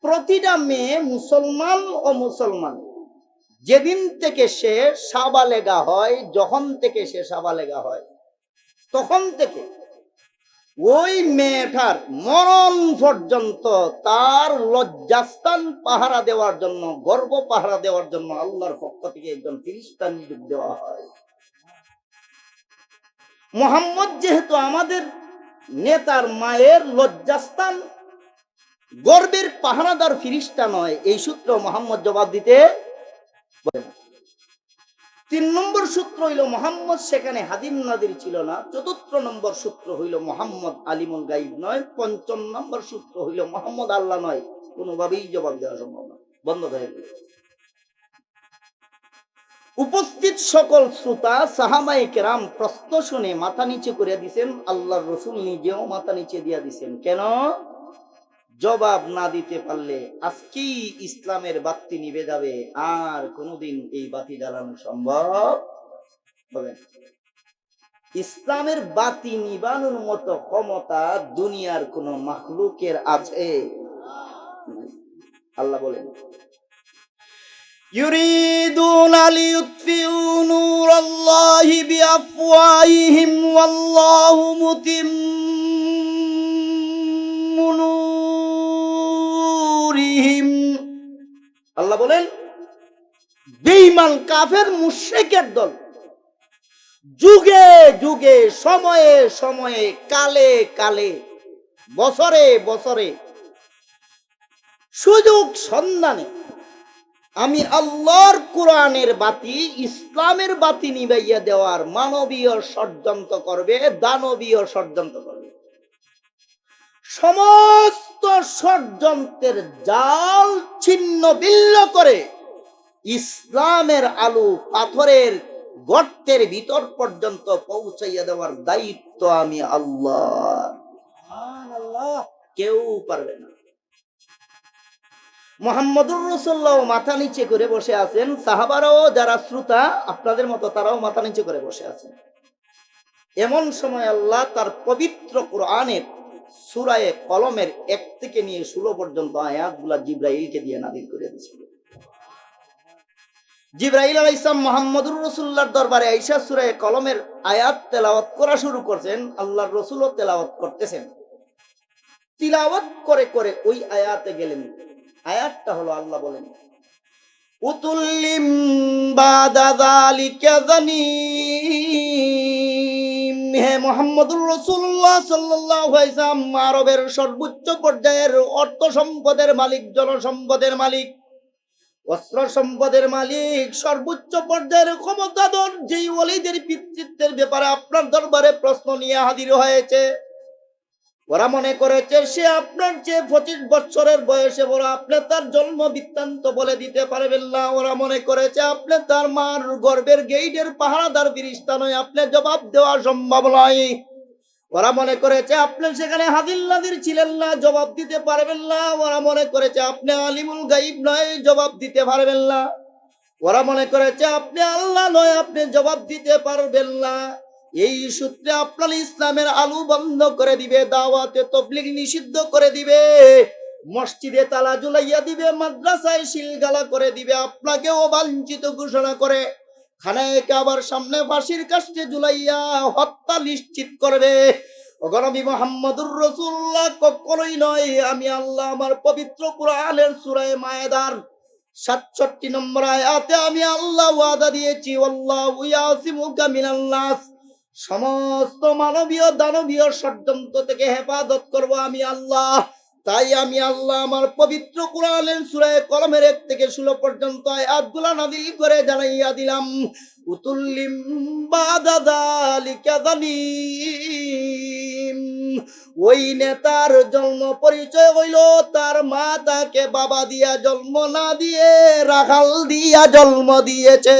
প্রতিটা মেয়ে মুসলমান ও মুসলমান যেদিন থেকে সে সাবালেগা হয়, যখন থেকে সে সাবালেগা হয়, তখন থেকে ওই মেয়েটার মরণ পর্যন্ত তার লজ্জাস্থান পাহারা দেওয়ার জন্য, গর্ব পাহারা দেওয়ার জন্য আল্লাহর পক্ষ থেকে একজন ফেরেশতা নিয়োগ দেওয়া হয়। মুহাম্মদ যেহেতু আমাদের নেতার মায়ের লজ্জাস্থান, গর্বের পাহারাদার ফিরিস্তা নয়, এই সূত্র মুহাম্মদ জবাব দিতে পারে না। 3 নম্বর সূত্র হইল মুহাম্মদ সেখানে হাদির নাদির ছিল না। 4 নম্বর সূত্র হইল মুহাম্মদ আলিমুল গাইব নয়। 5 নম্বর সূত্র হইল মুহাম্মদ আল্লাহ নয়। কোনোভাবেই জবাব দেওয়া সম্ভব না, বন্ধ করে দিল। উপস্থিত সকল শ্রোতা সাহাবায়ে কেরাম প্রশ্ন শুনে মাথা নিচে করে দিয়েছেন, আল্লাহর রাসূল নিজেও মাথা নিচে দিয়া দিয়েছেন। কেন? জবাব না দিতে পারলে আজকেই ইসলামের বাতি নিভে যাবে, আর কোনোদিন এই বাতি জ্বালানো সম্ভব হবে না। ইসলামের বাতি নিবানোর মতো ক্ষমতা দুনিয়ার কোন মাখলুকের আছে? আল্লাহ বলেন, ইউরিদুনা লিইউতফিউ নূরাল্লাহি বিআফওয়াহিহিম ওয়াল্লাহু মুতিম্মু নূরিহিম। আল্লাহ বলেন, বেঈমান কাফের মুশরিকের দল যুগে যুগে, সময়ে সময়ে, কালে কালে, বছরে বছরে সুযোগ সন্ধানে আমি আল্লাহর কোরআনের বাতি, ইসলামের বাতি নিভাইয়া দেওয়ার মানবীয় ষড়যন্ত্র করবে, দানবীয় ষড়যন্ত্র করবে। সমস্ত ষড়যন্ত্রের জাল ছিন্ন ভিন্ন করে ইসলামের আলো পাথরের গর্তের ভিতর পর্যন্ত পৌঁছাইয়া দেওয়ার দায়িত্ব আমি আল্লাহ, কেউ পারবে না। মুহাম্মদুর রাসূলুল্লাহ মাথা নিচে করে বসে আছেন, সাহাবারাও যারা শ্রোতা আপনাদের মতো তারাও মাথা নিচে করে বসে আছেন। এমন সময় আল্লাহ তার পবিত্র কোরআনের সূরা কলমের 1 থেকে নিয়ে 16 পর্যন্ত আয়াতগুলা জিবরাইলকে দিয়ে নাযিল করে দিয়েছিল। জিবরাইল আলাইহিস সালাম মুহাম্মদুর রাসূলুল্লাহর দরবারে আয়েশা সূরা কলমের আয়াত তেলাওয়াত করা শুরু করেছেন, আল্লাহর রাসূলও তেলাওয়াত করতেছেন। তিলাওয়াত করে করে ওই আয়াতে গেলেন। আয়াতটা হলো, আল্লাহ বলেন, উতুল্লিম বাদা যালিকা যানিম। হে মুহাম্মদুর রাসূলুল্লাহ সাল্লাল্লাহু আলাইহি ওয়াসাল্লাম আরবের সর্বোচ্চ পর্যায়ের অর্থ সম্পদের মালিক, জনসম্পদের মালিক, অস্ত্র সম্পদের মালিক, সর্বোচ্চ পর্যায়ের ক্ষমতাধর যেই ওলীদের পিতৃত্বের ব্যাপারে আপনার দরবারে প্রশ্ন নিয়ে হাজির হয়েছে, ওরা মনে করেছে সে আপনার চেয়ে 25 বছরের বয়সে বড়, আপনি তার জন্ম বৃত্তান্ত বলে দিতে পারবেন না। ওরা মনে করেছে আপনি তার মার গর্ভের গেইটের পাহারাদার ফেরেশতা নয়, আপনি জবাব দেওয়া সম্ভব নয়। ওরা মনে করেছে আপনি সেখানে হাজির নাজির ছিলেন না, জবাব দিতে পারবেন না। ওরা মনে করেছে আপনি আলিমুল গাইব নয়, জবাব দিতে পারবেন না। ওরা মনে করেছে আপনি আল্লাহ নয়, আপনি জবাব দিতে পারবেন না। এই সূত্রে আপনার ইসলামের আলো বন্ধ করে দিবে, দাওয়াতে তাবলীগ নিষিদ্ধ করে দিবে, মসজিদে তালা ঝুলাইয়া দিবে, মাদ্রাসায় সিলগালা করে দিবে, আপনাকে অবাঞ্ছিত ঘোষণা করে খানায়ে কাবার সামনে ফাঁসির কাস্টে ঝুলাইয়া হত্যা নিশ্চিত করবে। নবী মুহাম্মদুর রাসূলুল্লাহ কখনোই নয়। আমি আল্লাহ আমার পবিত্র কোরআনের সূরা মায়েদার 67 নম্বর আয়াতে আমি আল্লাহ ওয়াদা দিয়েছি, আল্লাহু ইয়াসিমুকা মিনান নাস, সমস্ত মানবীয় দানবীয় ষড়যন্ত্র থেকে হেফাজত করব আমি আল্লাহ। তাই আমি আল্লাহ আমার পবিত্র কোরআনের সূরা কলমের 1 থেকে 16 পর্যন্ত আয়াতগুলো নাযিল করে জানাইয়া দিলাম, উতুল্লিম বাদা যালিকা যানিম। ওই নেতার জন্ম পরিচয় হইল তার মা তাকে বাবা দিয়া জন্ম না দিয়ে রাখাল দিয়া জন্ম দিয়েছে।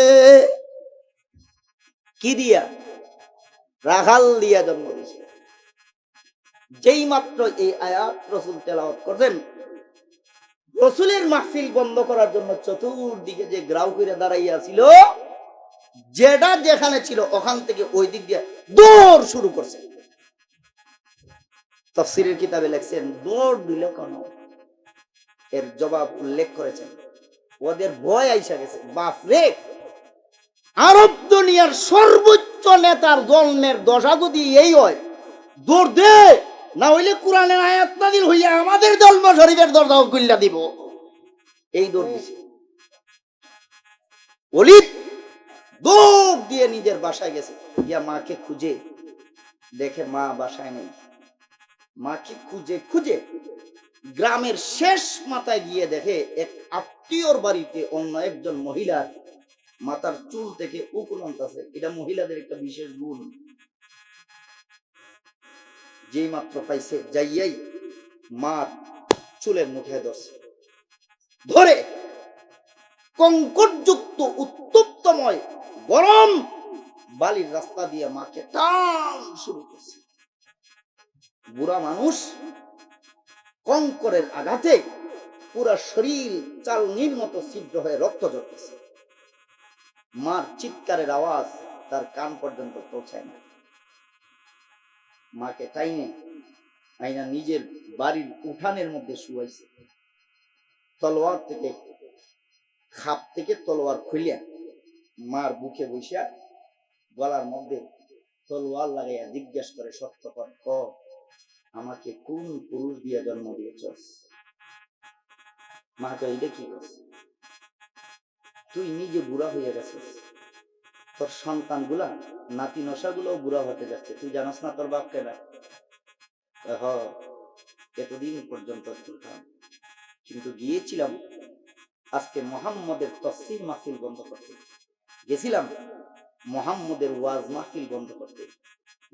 কি দিয়া? রাখাল দিয়া জন্ম দিয়েছে। যেই মাত্র এই আয়াত রাসূল তেলাওয়াত করছেন, রাসূলের মাহফিল বন্ধ করার জন্য চতুর্দিকে যে গ্রাউ করে দাঁড়াইয়া ছিল, যেটা যেখানে ছিল ওখান থেকে ওই দিক দিয়ে দৌড় শুরু করছে। তাফসীরের কিতাবে লেখছেন, দৌড় দিল কেন? এর জবাব উল্লেখ করেছেন, ওদের ভয় আইসা গেছে। বাপ রে, আরব দুনিয়ার সর্বোচ্চ নেতার জন্মের দশা যদি এই হয়, দৌড় দে, না হইলে কোরআনের আয়াত নাযিল হইয়া আমাদের জন্ম শরীফের দরজাও খুলে দিব। এই দৌড় দিছে। ওলীদ দৌড় দিয়ে নিজের বাসায় গেছে, গিয়া মাকে খুঁজে দেখে মা বাসায় নেই। মাকে খুঁজে খুঁজে গ্রামের শেষ মাথায় গিয়ে দেখে এক আত্মীয়র বাড়িতে অন্য একজন মহিলার মাথার চুল থেকে উকুলন্ত আছে। এটা মহিলাদের একটা বিশেষ গুণ। যেই মাত্র পাইছে যাইয়াই মা চুলের মুঠে ধরছে, ধরে কঙ্করযুক্ত উত্তপ্তময় গরম বালির রাস্তা দিয়ে মাকে টান শুরু করছে। বুড়া মানুষ কঙ্করের আঘাতে পুরা শরীর চালনির মতো ছিদ্র হয়ে রক্ত ঝরতেছে। মার চিৎকারের আওয়াজ তার কান পর্যন্ত পৌঁছায় না। মাকে টাইনে আইনা নিজের বাড়ির উঠানের মধ্যে শুয়াইছে। তলোয়ার থেকে খাপ থেকে তলোয়ার খুলিয়া মার বুকে বসিয়া গলার মধ্যে তলোয়ার লাগাইয়া জিজ্ঞেস করে, সত্য কর, আমাকে কোন পুরুষ দিয়া জন্ম দিয়েছস? মা তো এইটা কি করছে? তুই নিজে বুড়া হইয়া গেছিস, তোর সন্তান গুলা নাতি নশা গুলো বুড়া হতে যাচ্ছে, তুই জানাস না তোর বাপ কেনা? এতদিন পর্যন্ত চলতাম, কিন্তু গিয়েছিলাম আজকে মোহাম্মদের তফসির মাহফিল বন্ধ করতে, গেছিলাম মোহাম্মদের ওয়াজ মাহফিল বন্ধ করতে,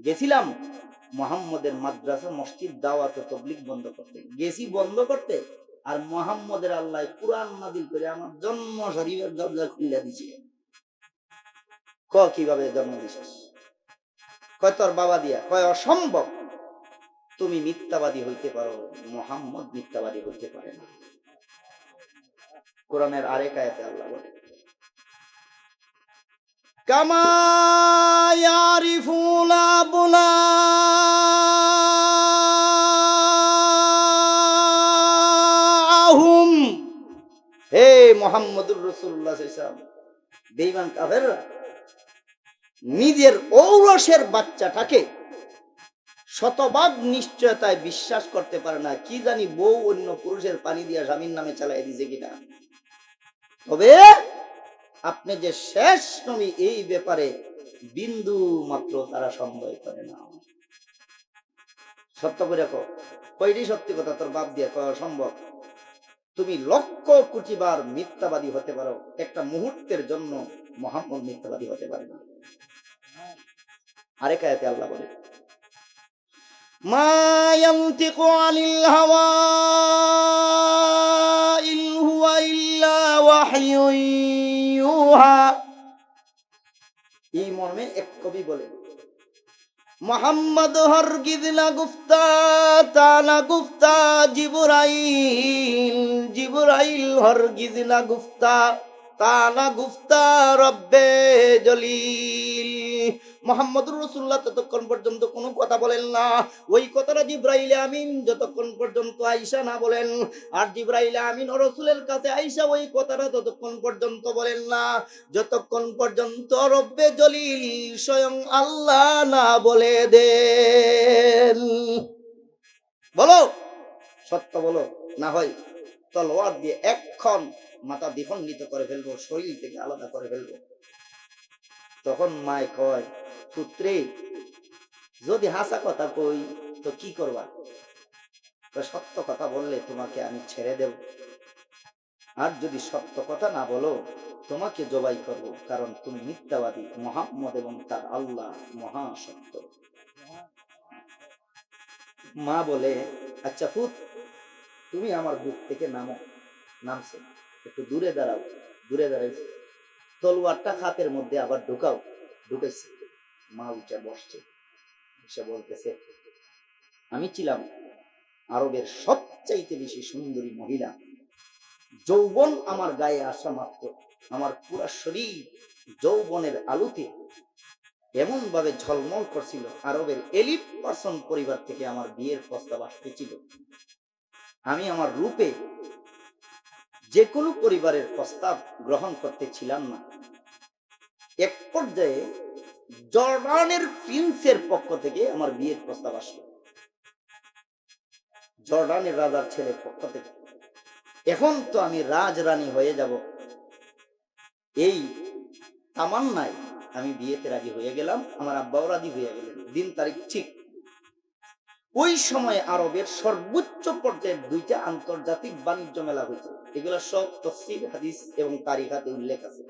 গেছিলাম মোহাম্মদের মাদ্রাসা মসজিদ দাওয়াত তাবলীগ বন্ধ করতে, গেছি বন্ধ করতে। আর মোহাম্মদের আল্লাহ কুরআন নাযিল করে আমার জন্ম শরীফের দরজা খুলে দিছে। কিভাবে জন্ম দিছিস? কয় তোর বাবা দিয়া। কয় অসম্ভব, তুমি মিথ্যাবাদী হইতে পারো, মোহাম্মদ মিথ্যাবাদী হইতে পারে না। কোরআনের আরেক আয়াতে আল্লাহ বলে, কামা ইয়ারিফুনা বুলাহুম। হে মুহাম্মদুর রাসূলুল্লাহ সাল্লাল্লাহু আলাইহি ওয়াসাল্লাম, বেঈমান কাফেররা নিজের ঔরসের বাচ্চাটাকে শতভাগ নিশ্চয়তায় বিশ্বাস করতে পারে না। কি জানি বউ অন্য পুরুষের পানি দিয়া স্বামীর নামে চালাই দিছে কিনা। তবে আপনি যে শেষ নবী এই ব্যাপারে বিন্দু মাত্র তারা সন্দেহ করে না। সত্য করে কয়টি সত্যি কথা তোর বাপ দিয়া কয়া সম্ভব? তুমি লক্ষ কোটি বার মিথ্যাবাদী হতে পারো, একটা মুহূর্তের জন্য মুহাম্মদ মিথ্যাবাদী হতে পারে না। আরেক আয়াতে আল্লাহ বলে, মা ইয়ানতিকু আনিল হাওয়া ইন হুয়া ইল্লা ওয়াহয়ুন ইউহা। এই মর্মে এক কবি বলে, মোহাম্মদ হরগিজ না গুফতা তা না গুফতা জিবরাইল, জিবরাইল হরগিজ না গুফতা তা না গুফতা রব্বে জলিল। মুহাম্মদুর রাসূলুল্লাহ ততক্ষণ পর্যন্ত কোনো কথা বলেন না, ওই কথাটা জিবরাইল আমিন যতক্ষণ পর্যন্ত আয়েশা না বলেন, আর জিবরাইল আমিন ও রাসূলের কাছে আয়েশা ওই কথাটা ততক্ষণ পর্যন্ত বলেন না যতক্ষণ পর্যন্ত রব্বে জলিল স্বয়ং আল্লাহ না বলে দেন। বলো, সত্য বলো, না হয় তলোয়ার দিয়ে এক্ষণ মাথা দ্বিখণ্ডিত করে ফেলবো, শরীর থেকে আলাদা করে ফেলবো। তখন মায় কয়, পুত্রে যদি হাসা কথা কই তো কি করবা? সত্য কথা বললে তোমাকে আমি ছেড়ে দেব, আর যদি সত্য কথা না বলো তোমাকে জবাই করব, কারণ তুমি মিথ্যাবাদী। মুহাম্মদ এবং তার আল্লাহ মহা সত্য। মা বলে, আচ্ছা পুত, তুমি আমার বুক থেকে নামো। নামছে, একটু দূরে দাঁড়াও। দূরে দাঁড়াইছে, তলোয়ারটা খাপের মধ্যে আবার ঢুকাও। ঢুকাইছে, মা উঠে বসছে, সে বলতেছে, আমি ছিলাম আরবের সবচাইতে বেশি সুন্দরী মহিলা। যৌবন আমার গায়ে আসা মাত্র আমার পুরা শরীর যৌবনের আলোতে এমন ভাবে ঝলমল করছিল, আরবের এলিট পার্সন পরিবার থেকে আমার বিয়ের প্রস্তাব আসতেছিল। আমি আমার রূপে যে কোনো পরিবারের প্রস্তাব গ্রহণ করতে ছিলাম না। এক পর্যায়ে জর্ডানের প্রিন্সের পক্ষ থেকে আমার বিয়ের প্রস্তাব আসলো, জর্ডানের রাজার ছেলের পক্ষ থেকে। এখন তো আমি রাজরানী হয়ে যাব, এই তামান্নায় আমি বিয়েতে রাজি হয়ে গেলাম, আমার আব্বাও রাজি হয়ে গেলেন। দিন তারিখ ঠিক। ওই সময় আরবের সর্বোচ্চ পর্যায়ের 2টা আন্তর্জাতিক বাণিজ্য মেলা হয়েছে। এগুলো সব তাফসীর, হাদিস এবং তারিখাতে উল্লেখ আছে।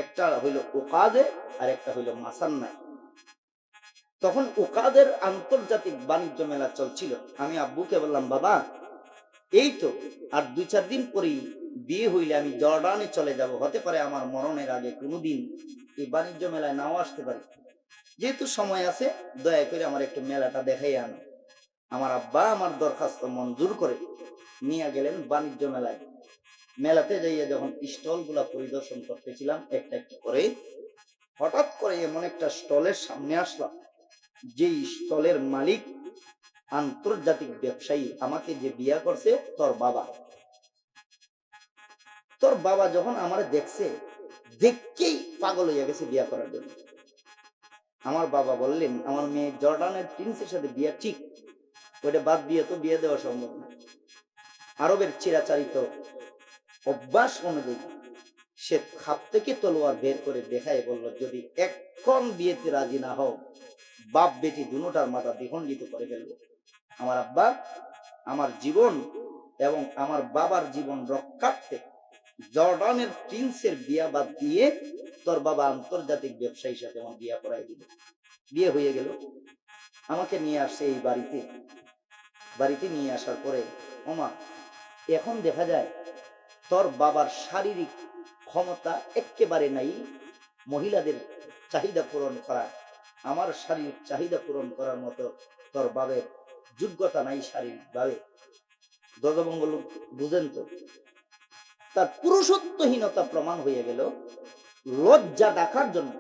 একটা হইল উকাদে আর একটা হইল মাসান্নায়। তখন উকাদের আন্তর্জাতিক বাণিজ্য মেলা চলছিল। আমি আব্বুকে বললাম, বাবা এই তো আর 2-4 দিন পরেই বিয়ে হইলে আমি জর্ডানে চলে যাব, হতে পারে আমার মরণের আগে কোনোদিন এই বাণিজ্য মেলায় নাও আসতে পারি, যেহেতু সময় আছে দয়া করে আমার একটু মেলাটা দেখাই আনো। আমার আব্বা আমার দরখাস্ত মঞ্জুর করে নিয়ে গেলেন বাণিজ্য মেলায়। মেলাতে যাইয়া যখন স্টল গুলা পরিদর্শন করতেছিলাম একটা একটা করে, হঠাৎ করে এমন একটা স্টলের সামনে আসলাম, যে স্টলের মালিক আন্তর্জাতিক ব্যবসায়ী, আমাকে যে বিয়া করছে তোর বাবা। তোর বাবা যখন আমার দেখছে, দেখেই পাগল হইয়া গেছে বিয়া করার জন্য। আমার বাবা বললেন, আমার মেয়ে জর্ডানের প্রিন্সের সাথে বিয়া ঠিক, ওইটা বাদ দিয়ে তো বিয়ে দেওয়া সম্ভব না। আরবের চিরাচারিত অভ্যাস অনুযায়ী সে খাপ থেকে তলোয়ার বের করে দেখায় বলল, যদি এখন বিয়েতে রাজি না হও, বাপ বেটি দুটার মাথা দ্বিখণ্ডিত করে ফেলবো। আমার আব্বা আমার জীবন এবং আমার বাবার জীবন রক্ষার্থে জর্ডানের প্রিন্সের বিয়া বাদ দিয়ে তোর বাবা আন্তর্জাতিক ব্যবসায়ীর সাথে আমার বিয়া করাই দিল। বিয়ে হয়ে গেল। আমাকে নিয়ে আসছে এই বাড়িতে নিয়ে আসার পরে, ওমা এখন দেখা যায় তোর বাবার শারীরিক ক্ষমতা একেবারে নাই মহিলাদের চাহিদা পূরণ করা। আমার শারীরিক চাহিদা পূরণ করার মতো তোর বাবার যোগ্যতা নাই শারীরিক ভাবে। দজবঙ্গ লোক বুঝেন তো, তার পুরুষত্বহীনতা প্রমাণ হয়ে গেল। লজ্জা দেখার জন্য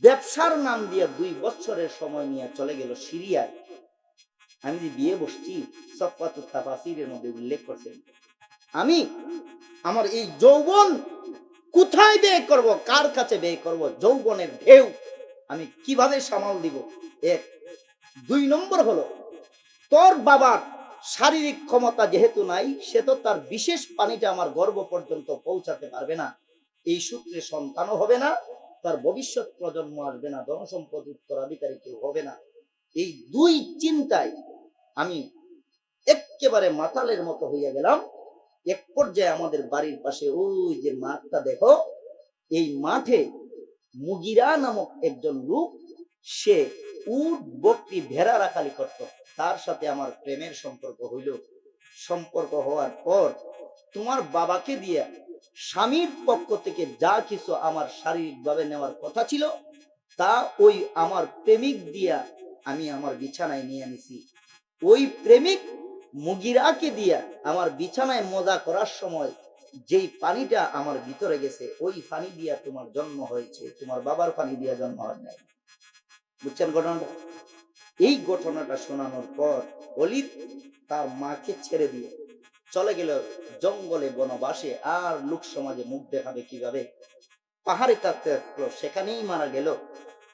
ব্যবসার নাম দিয়ে 2 বছরের সময় নিয়ে চলে গেল সিরিয়ায়। আমি যে বিয়ে বসছি, সফওয়াতুত তাফাসিরের মধ্যে উল্লেখ করছেন, আমি আমার এই যৌবন কোথায় ব্যয় করব, কার কাছে ব্যয় করব, যৌবনের ঢেউ আমি কিভাবে সামাল দিব। 1। 2 নম্বর হলো, তোর বাবার শারীরিক ক্ষমতা যেহেতু নাই, সে তো তার বিশেষ পানিটা আমার গর্ভ পর্যন্ত পৌঁছাতে পারবে না, এই সূত্রে সন্তানও হবে না, তার ভবিষ্যৎ প্রজন্ম আসবে না, ধনসম্পদ উত্তরাধিকারী কেউ হবে না। এই 2 চিন্তায় আমি একেবারে মাতালের মতো হইয়া গেলাম। এক পর্যায়ে আমাদের বাড়ির পাশে ওই যে মাঠটা দেখো, এই মাঠে মুগিরা নামক একজন লোক, সে উট বকরি ভেড়া রাখালি করত। তার সাথে আমার প্রেমের সম্পর্ক হইল। সম্পর্ক হওয়ার পর তোমার বাবাকে দিয়া স্বামীর পক্ষ থেকে যা কিছু আমার শারীরিক ভাবে নেওয়ার কথা ছিল, তা ওই আমার প্রেমিক দিয়া আমি আমার বিছানায় নিয়ে আনিছি। ওই প্রেমিক মুগিরাকে দিয়া আমার বিছানায় মজা করার সময় যেই পানিটা আমার ভিতরে গেছে, ওই পানি দিয়া তোমার জন্ম হয়েছে, তোমার বাবার পানি দিয়া জন্ম হয় নাই। বুঝছেন ঘটনাটা? এই ঘটনাটা শোনানোর পর ওলীদ তার মাকে ছেড়ে দিয়ে চলে গেল জঙ্গলে বনবাসে। আর লোক সমাজে মুখ দেখাবে কিভাবে? পাহাড়ে থাকতে থাকলো, সেখানেই মারা গেল।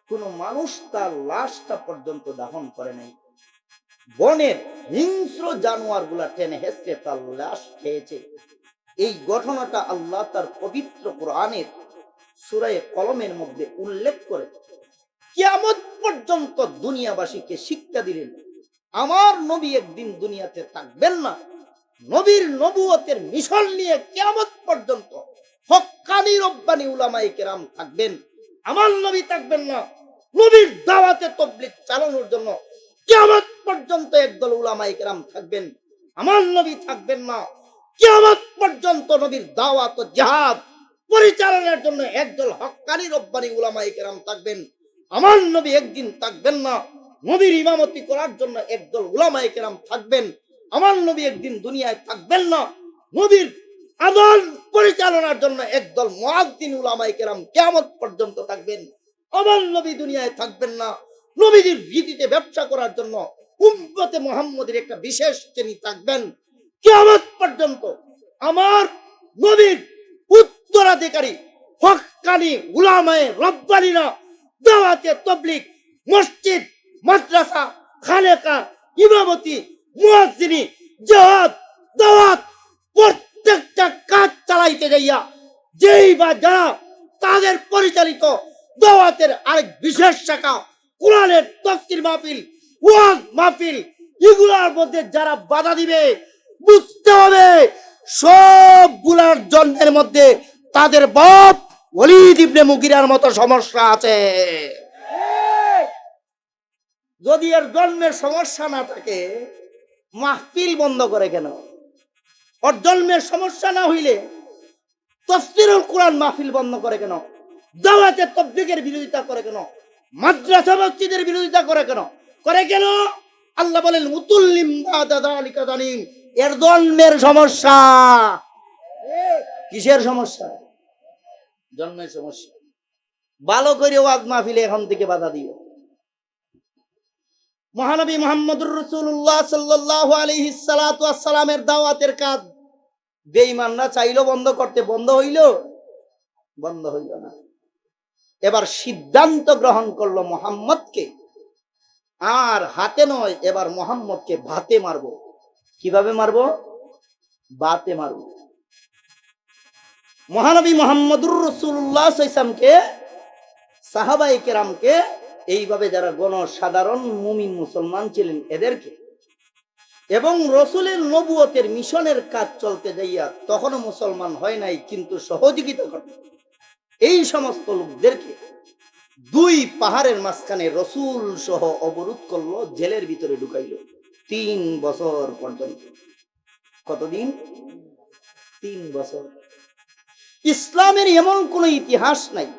কোনো মানুষ তার লাশটা পর্যন্ত দাফন করে নাই। বনের হিংস্র জানোয়ার গুলা টেনে হেসড়ে তার লাশ খেয়েছে। এই ঘটনাটা আল্লাহ তার পবিত্র কোরআনের সূরা কলমের মধ্যে উল্লেখ করে কিয়ামত পর্যন্ত দুনিয়াবাসীকে শিক্ষা দিলেন, আমার নবী একদিন দুনিয়াতে থাকবেন না, নবীর নবুয়তের মিশন নিয়ে কিয়ামত পর্যন্ত হক্কানি রব্বানি উলামায়ে কেরাম থাকবেন। আমার নবী থাকবেন না, নবীর দাওয়াতে তাবলীগ চালানোর জন্য কিয়ামত পর্যন্ত একদল উলামায়ে কেরাম থাকবেন। আমার নবী থাকবেন না, কিয়ামত পর্যন্ত নবীর দাওয়াত ও জিহাদ পরিচালনার জন্য একদল হক্কানি রব্বানি উলামায়ে কেরাম থাকবেন। আমার নবী একদিন থাকবেন না, নবীর ইমামতি করার জন্য একদল উলামায়ে কেরাম থাকবেন। আমার নবী একদিন দুনিয়ায় থাকবেন না, নবীর আযান পরিচালনার জন্য একদল মুয়াজ্জিন উলামায়ে কেরাম কিয়ামত পর্যন্ত থাকবেন। আমার নবী দুনিয়ায় থাকবেন না, নবীজির রীতিতে ব্যবসা করার জন্য উম্মতে মুহাম্মদের একটা বিশেষ শ্রেণী থাকবেন কিয়ামত পর্যন্ত। আমার নবীর উত্তরাধিকারী হক্কানি উলামায়ে রব্বানিরা দাওয়াতে তাবলীগ, মসজিদ, মাদ্রাসা, খানেকা, ইমামতি, মুয়াজ্জিনি, জিহাদ, দাওয়াত প্রত্যেকটা কাজ চালাইতে যাইয়া যেই বা যারা তাদের পরিচালিত দাওয়াতের আরেক বিশেষ শাখা কোরআনের তাফসীর মাহফিল, ওয়াজ মাহফিল, এগুলার মধ্যে যারা বাধা দিবে বুঝতে হবে সবগুলার জন্মের মধ্যে তাদের বাপ ওয়ালিদ ইবনে মুগিরার মতো সমস্যা আছে। যদি এর জন্মের সমস্যা না থাকে মাহফিল বন্ধ করে কেন? ওর জন্মের সমস্যা না হইলে তাফসীরুল কোরআন মাহফিল বন্ধ করে কেন? দাওয়াতে তাবলীগের বিরোধিতা করে কেন? মাদ্রাসা মসজিদের বিরোধিতা করে কেন? আল্লাহ বলেন উতুল্লিম বাদা যালিকা জানিম, এর জন্মের সমস্যা। কিসের সমস্যা? জন্মের সমস্যা। ভালো করে ওয়াজ মাহফিলে এখন থেকে বাধা দিও। মহানবী মুহাম্মদুর রাসূলুল্লাহ সাল্লাল্লাহু আলাইহি সাল্লাতু ওয়াস সালামের দাওয়াতের কাজ বেঈমানরা চাইলো বন্ধ করতে, বন্ধ হইল? বন্ধ হইল না। এবার সিদ্ধান্ত গ্রহণ করলো মুহাম্মদকে আর হাতে নয়, এবার মুহাম্মদকে ভাতে মারবো। কিভাবে মারবো? বাতে মারবো। মহানবী মুহাম্মদুর রাসূলুল্লাহ সাল্লাল্লাহু আলাইহি ওয়াসাল্লামকে, সাহাবায়ে কেরামকে, এইভাবে যারা গণসাধারণ মুমিন মুসলমান ছিলেন এদেরকে, এবং রসুলের নবুয়তের মিশনের কাজ চলতে যাইয়া তখনও মুসলমান হয় নাই কিন্তু সহযোগিতা করত, এই সমস্ত লোকদেরকে দুই পাহাড়ের মাঝখানে রসুল সহ অবরোধ করলো, জেলের ভিতরে ঢুকাইল 3 বছর পর্যন্ত। কতদিন? 3 বছর। ইসলামের এমন কোন ইতিহাস নাই,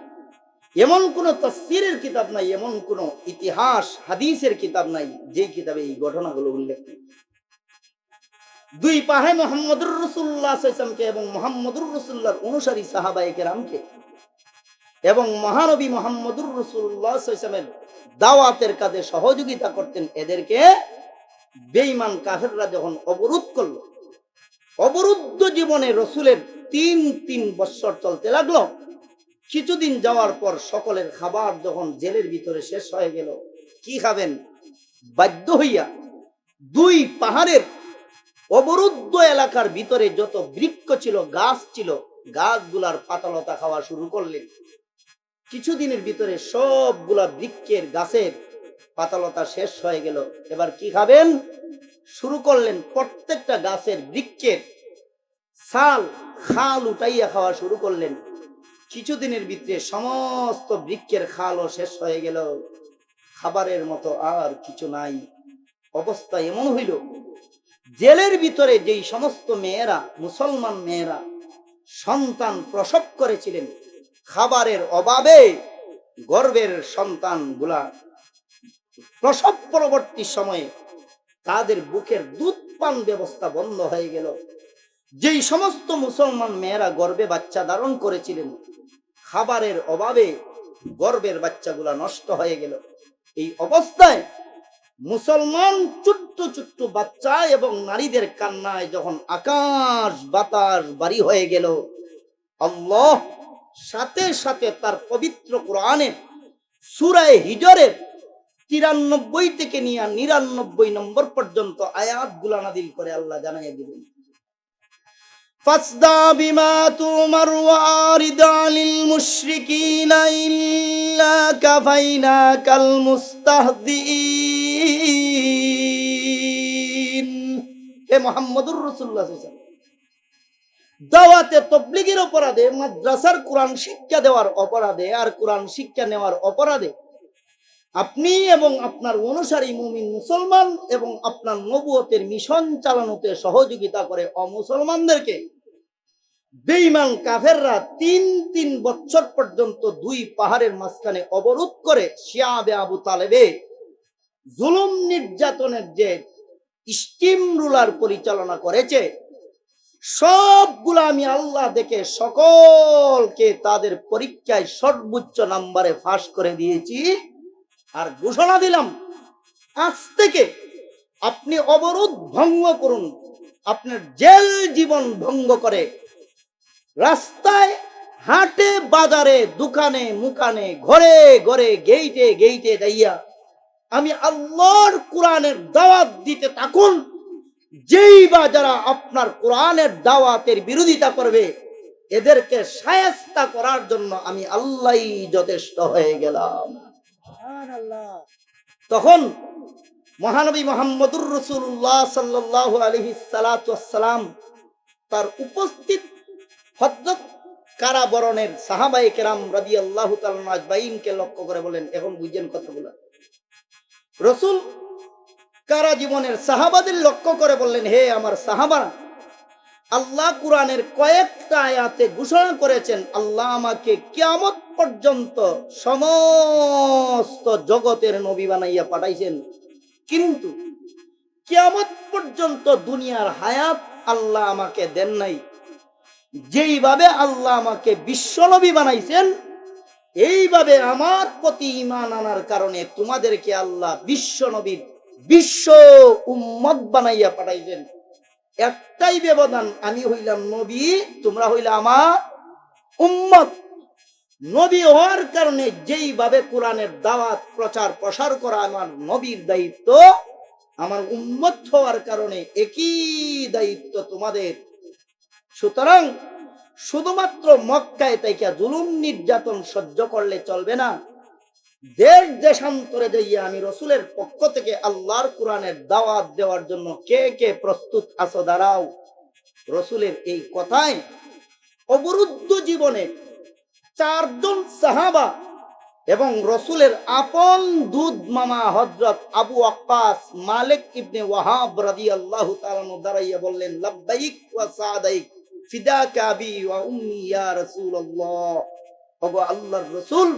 এমন কোন তাফসীরের কিতাব নাই, এমন কোন ইতিহাস হাদিসের কিতাব নাই যে কিতাবে এই ঘটনাগুলো উল্লেখ নেই। দুই পাহাড়ে মুহাম্মদুর রাসূলুল্লাহ সাল্লাল্লাহু আলাইহি ওয়াসাল্লামকে এবং মুহাম্মদুর রাসূলুল্লাহর অনুসারী সাহাবায়ে কেরামকে এবং মহানবী মুহাম্মদুর রাসূলুল্লাহ সাল্লাল্লাহু আলাইহি ওয়াসাল্লামের দাওয়াতের কাজে সহযোগিতা করতেন এদেরকে বেঈমান কাফেররা যখন অবরোধ করলো, অবরুদ্ধ জীবনে রসুলের 3 বছর চলতে লাগলো। কিছুদিন যাওয়ার পর সকলের খাবার যখন জেলের ভিতরে শেষ হয়ে গেল, কি খাবেন? বাধ্য হইয়া দুই পাহাড়ের অবরুদ্ধ এলাকার ভিতরে যত বৃক্ষ ছিল, গাছ ছিল, গাছগুলার পাতালতা খাওয়া শুরু করলেন। কিছুদিনের ভিতরে সবগুলা বৃক্ষের গাছের পাতালতা শেষ হয়ে গেল। এবার কি খাবেন শুরু করলেন? প্রত্যেকটা গাছের বৃক্ষের ছাল খাল উঠাইয়া খাওয়া শুরু করলেন। কিছুদিনের ভিতরে সমস্ত বৃক্ষের খালও শেষ হয়ে গেল, খাবারের মতো আর কিছু নাই। অবস্থা এমন হইল, জেলের ভিতরে যেই সমস্ত মেয়েরা, মুসলমান মেয়েরা সন্তান প্রসব করেছিলেন, খাবারের অভাবে গর্ভের সন্তান গুলা প্রসব পরবর্তী সময়ে তাদের বুকের দুধ পান ব্যবস্থা বন্ধ হয়ে গেল। যেই সমস্ত মুসলমান মেয়েরা গর্ভে বাচ্চা ধারণ করেছিলেন, খাবারের অভাবে গর্ভের বাচ্চাগুলা নষ্ট হয়ে গেল। এই অবস্থায় মুসলমান ছোট্ট ছোট্ট বাচ্চা এবং নারীদের কান্নায় যখন আকাশ বাতাস ভারী হয়ে গেল, আল্লাহ সাথে সাথে তার পবিত্র কোরআনের সূরা হিজরের 93 থেকে নিয়ে 99 নম্বর পর্যন্ত আয়াতগুলা নাযিল করে আল্লাহ জানাইয়া দিলেন, ফাসদা বিমা তুমার ওয়ারিদ আনিল মুশরিকিনা ইল্লা কাফাইনাকাল মুস্তাহদিন। হে মুহাম্মদুর রাসূলুল্লাহ সাল্লাল্লাহু আলাইহি ওয়াসাল্লাম, দাওয়াতে তাবলীগের অপরাধে, মাদ্রাসার কোরআন শিক্ষা দেওয়ার অপরাধে আর কোরআন শিক্ষা নেওয়ার অপরাধে আপনি এবং আপনার অনুসারী মুমিন মুসলমান এবং আপনার নবুয়তের মিশন চালানোতে সহযোগিতা করে অমুসলমানদেরকে বেঈমান কাফেররা 3 বছর পর্যন্ত দুই পাহাড়ের মাঝখানে অবরোধ করে শিয়াবে আবু তালেবে জুলুম নির্যাতনের যে স্টিম রুলার পরিচালনা করেছে, সবগুলা আমি আল্লাহ দেখে সকলকে তাদের পরীক্ষায় সর্বোচ্চ নাম্বারে পাস করে দিয়েছি। আর ঘোষণা দিলাম, আজ থেকে আপনি অবরোধ ভঙ্গ করুন, আপনার জেল জীবন ভঙ্গ করে রাস্তায় হাটে বাজারে দোকানে মুকানে ঘরে ঘরে গেইটে গেইটে যাইয়া আমি আল্লাহর কোরআনের দাওয়াত দিতে থাকুন। যেই বা যারা আপনার কোরআনের দাওয়াতের বিরোধিতা করবে এদেরকে শায়েস্তা করার জন্য আমি আল্লাহই যথেষ্ট হয়ে গেলাম। তখন মহানবী মুহাম্মদুর রাসূলুল্লাহ সাল্লাল্লাহু আলাইহি সাল্লাতু ওয়াসসালাম তার উপস্থিত হযরত কারাবরণের সাহাবায়ে কেরাম রাদিয়াল্লাহু তাআলা আজমাইনকে লক্ষ্য করে বলেন, এখন বুঝেন কথাগুলো। রাসূল কারা জীবনের সাহাবাদের লক্ষ্য করে বললেন, হে আমার সাহাবারা, আল্লাহ কুরআনের কয়েকটা আয়াতে ঘোষণা করেছেন আল্লাহ আমাকে কিয়ামত পর্যন্ত সমস্ত জগতের নবী বানাইয়া পাঠাইছেন, কিন্তু কিয়ামত পর্যন্ত দুনিয়ার হায়াত আল্লাহ আমাকে দেন নাই। যেইভাবে আল্লাহ আমাকে বিশ্বনবী বানাইছেন, এইভাবে আমার প্রতি ঈমান আনার কারণে তোমাদেরকে আল্লাহ বিশ্বনবীর বিশ্ব উম্মত বানাইয়া পাঠাইছেন। একটাই ব্যবধান, আমি হইলাম নবী, তোমরা হইলা আমার উম্মত। নবী হওয়ার কারণে যেইভাবে কোরআনের দাওয়াত প্রচার প্রসার করা আমার নবীর দায়িত্ব, আমার উম্মত হওয়ার কারণে একই দায়িত্ব তোমাদের। সুতরাং শুধুমাত্র মক্কায় তাইকা জুলুম নির্যাতন সহ্য করলে চলবে না। দেশ দেশান্তরে যাইয়া আমি রসুলের পক্ষ থেকে আল্লাহর কোরআনের দাওয়াত দেওয়ার জন্য কে কে প্রস্তুত আছো, দাঁড়াও। রসুলের এই কথায় অবরুদ্ধ জীবনে 4 জন সাহাবা এবং রসুলের আপন দুধ মামা হযরত আবু ওয়াক্কাস মালিক ইবনে ওয়াহাব রাদিয়াল্লাহু তাআলা দাঁড়াইয়া বললেন, লাব্বাইক ওয়া সাদাইক ফিদাকা আবি ওয়া উম্মি ইয়া রাসূলুল্লাহ। ওগো আল্লাহর রাসূল,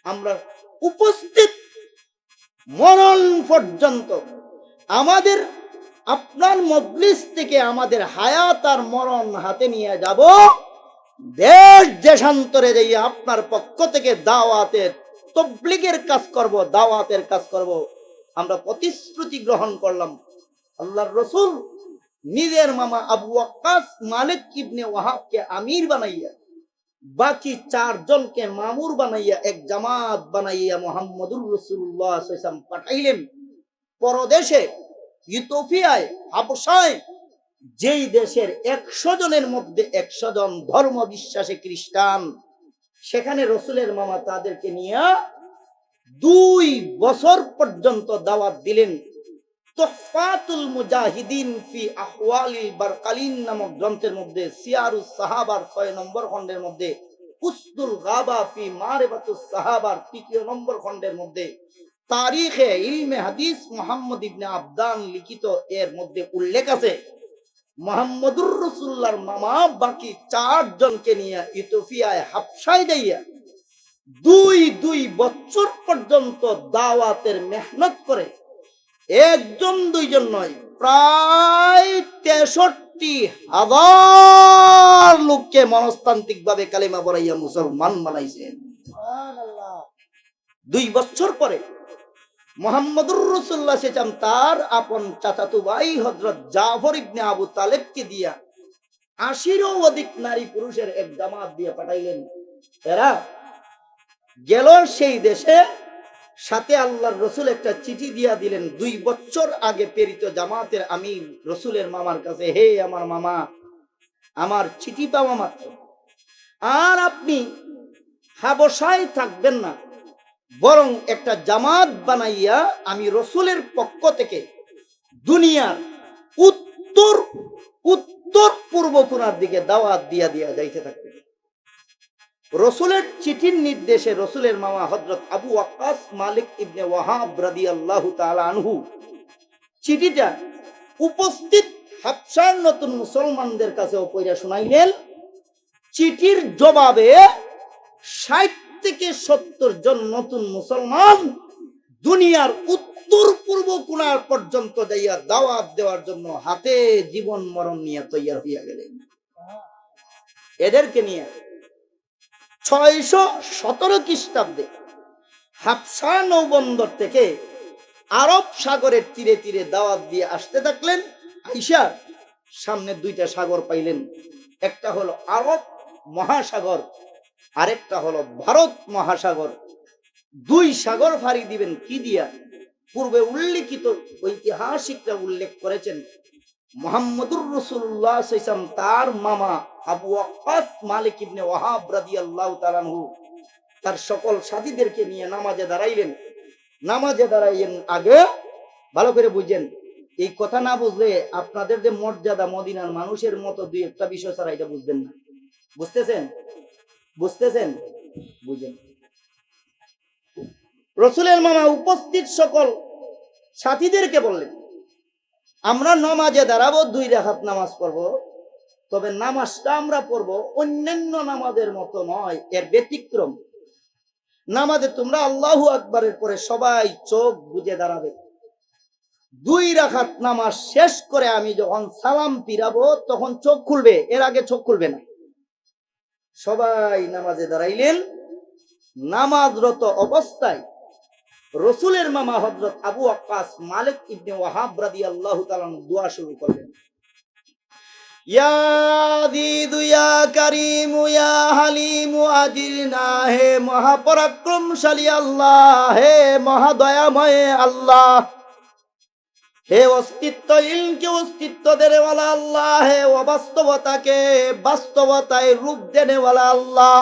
আমরা উপস্থিত মরণ পর্যন্ত আমাদের আপনার মজলিস থেকে আমাদের হায়াত আর মরণ হাতে নিয়ে যাব, দেশ দেশান্তরে যাইয়া আপনার পক্ষ থেকে দাওয়াতের তাবলীগের কাজ করব, দাওয়াতের কাজ করব। আমরা প্রতিশ্রুতি গ্রহণ করলাম। আল্লাহর রাসূল নিজের মামা আবু ওয়াক্কাস মালিক ইবনে ওয়াহাবকে আমির বানাইয়া, বাকি 4 জনকে মামুর বানাইয়া এক জামাত বানাইয়া মুহাম্মদুর রাসূলুল্লাহ সাল্লাল্লাহু আলাইহি ওয়াসাল্লাম পাঠাইলেন পরদেশে, ইথিওপিয়ায়, হাবশায়, যেই দেশের 100 জনের মধ্যে 100 জন ধর্ম বিশ্বাসে খ্রিস্টান। সেখানে রসুলের মামা তাদেরকে নিয়ে 2 বছর পর্যন্ত দাওয়াত দিলেন। তুহফাতুল মুজাহিদিন ফি আহওয়ালিল বারকালিন নামক গ্রন্থের মধ্যে, সিয়ারুস সাহাবার 6 নম্বর খণ্ডের মধ্যে, উসদুল গাবা ফি মারিফাতুস সাহাবার 3 নম্বর খণ্ডের মধ্যে, তারিখে ইলমে হাদিস মুহাম্মদ ইবনে আবদান লিখিত এর মধ্যে উল্লেখ আছে মুহাম্মদুর রাসূলুল্লাহর মামা বাকি 4 জনকে নিয়ে ইথিওপিয়ায় হাবশায় যাইয়া 2 বছর পর্যন্ত দাওয়াতের মেহনত করে, 1 জন 2 জন নয়, প্রায় 63,000 লোককে মনস্তান্ত্রিক ভাবে কালিমা পড়াইয়া মুসলমান বানাইছেন। সুবহানাল্লাহ। 2 বছর পরে মুহাম্মদুর রাসূলুল্লাহ সেচাম তার আপন চাচাতো ভাই হযরত জাফর ইবনে আবু তালেবকে দিয়া 80-ও অধিক নারী পুরুষের এক জামাত দিয়ে পাঠাইলেন। এরা গেল সেই দেশে, সাথে আল্লাহর রাসূল একটা চিঠি দিয়া দিলেন 2 বছর আগে প্রেরিত জামাতের আমির রাসূলের মামার কাছে, হে আমার মামা, আমার চিঠি পাওয়া মাত্র আর আপনি হাবশায় থাকবেন না, বরং একটা জামাত বানাইয়া আমি রসুলের পক্ষ থেকে দুনিয়ার উত্তর পূর্ব কোণার দিকে দাওয়াত দিয়া যাইতে থাকবে। রসুলের চিঠির নির্দেশে রসুলের মামা হযরত আবু ওয়াক্কাস মালিক ইবনে ওয়াহাব রাদিয়াল্লাহু তাআলা আনহু চিঠিটা উপস্থিত হাবশার নতুন মুসলমানদের কাছে পড়া শুনাইলেন। চিঠির জবাবে 60 থেকে 70 জন নতুন মুসলমান দুনিয়ার উত্তর পূর্ব কোণার পর্যন্ত যাইয়া দাওয়াত দেওয়ার জন্য হাতে জীবন মরণ নিয়ে তৈয়ার হইয়া গেলেন। এদেরকে নিয়ে 617 খ্রিস্টাব্দে হাবশা নৌবন্দর থেকে আরব সাগরের তীরে তীরে দাওয়াত দিয়ে আসতে থাকলেন। আইসা সামনে 2টা সাগর পাইলেন, একটা হলো আরব মহাসাগর, আরেকটা হলো ভারত মহাসাগর। 2 সাগর ফাড়ি দিবেন কি দিয়া? পূর্বে উল্লেখিত ঐতিহাসিকরা উল্লেখ করেছেন মুহাম্মদুর রাসূলুল্লাহ সাল্লাল্লাহু আলাইহি ওয়াসাল্লাম তার মামা আবু ওয়াক্কাস মালিক ইবনে ওয়াহাব রাদিয়াল্লাহু তাআলা আনহু তার সকল সাথীদেরকে নিয়ে নামাজে দাঁড়াইলেন। নামাজে দাঁড়াইলেন আগে ভালো করে বুঝেন, এই কথা না বুঝলে আপনাদের যে মর্যাদা মদিনার মানুষের মতো দুই একটা বিষয় ছাড়া এটা বুঝবেন না। বুঝতেছেন? বুঝতেছেন? বুঝেন। রসুলের মামা উপস্থিত সকল সাথীদেরকে বললেন, আমরা নামাজে দাঁড়াবো, 2 রাকাত নামাজ পড়বো, তবে নামাজটা আমরা পড়বো অন্যান্য নামাজের মতো নয়, এর ব্যতিক্রম। নামাজে তোমরা আল্লাহু আকবারের পরে সবাই চোখ বুজে দাঁড়াবে। 2 রাকাত নামাজ শেষ করে আমি যখন সালাম ফিরাবো তখন চোখ খুলবে, এর আগে চোখ খুলবে না। সবাই নামাজে দাঁড়াইলেন। নামাজরত অবস্থায় রসুলের মামা হযরত আবু ওয়াক্কাস মালিক ইবনে ওয়াহাব রাদিয়াল্লাহু তাআলা দোয়া শুরু করলেন, ইয়া আযীযু ইয়া কারীমু ইয়া হালিমু আজিরনা, হে মহাপরাক্রমশালী আল্লাহ, হে মহাদয়াময় আল্লাহ, হে অস্তিত্বহীনকে অস্তিত্ব দেনেওয়ালা আল্লাহ, হে অবাস্তবতাকে বাস্তবতায় রূপ দেনেওয়ালা আল্লাহ,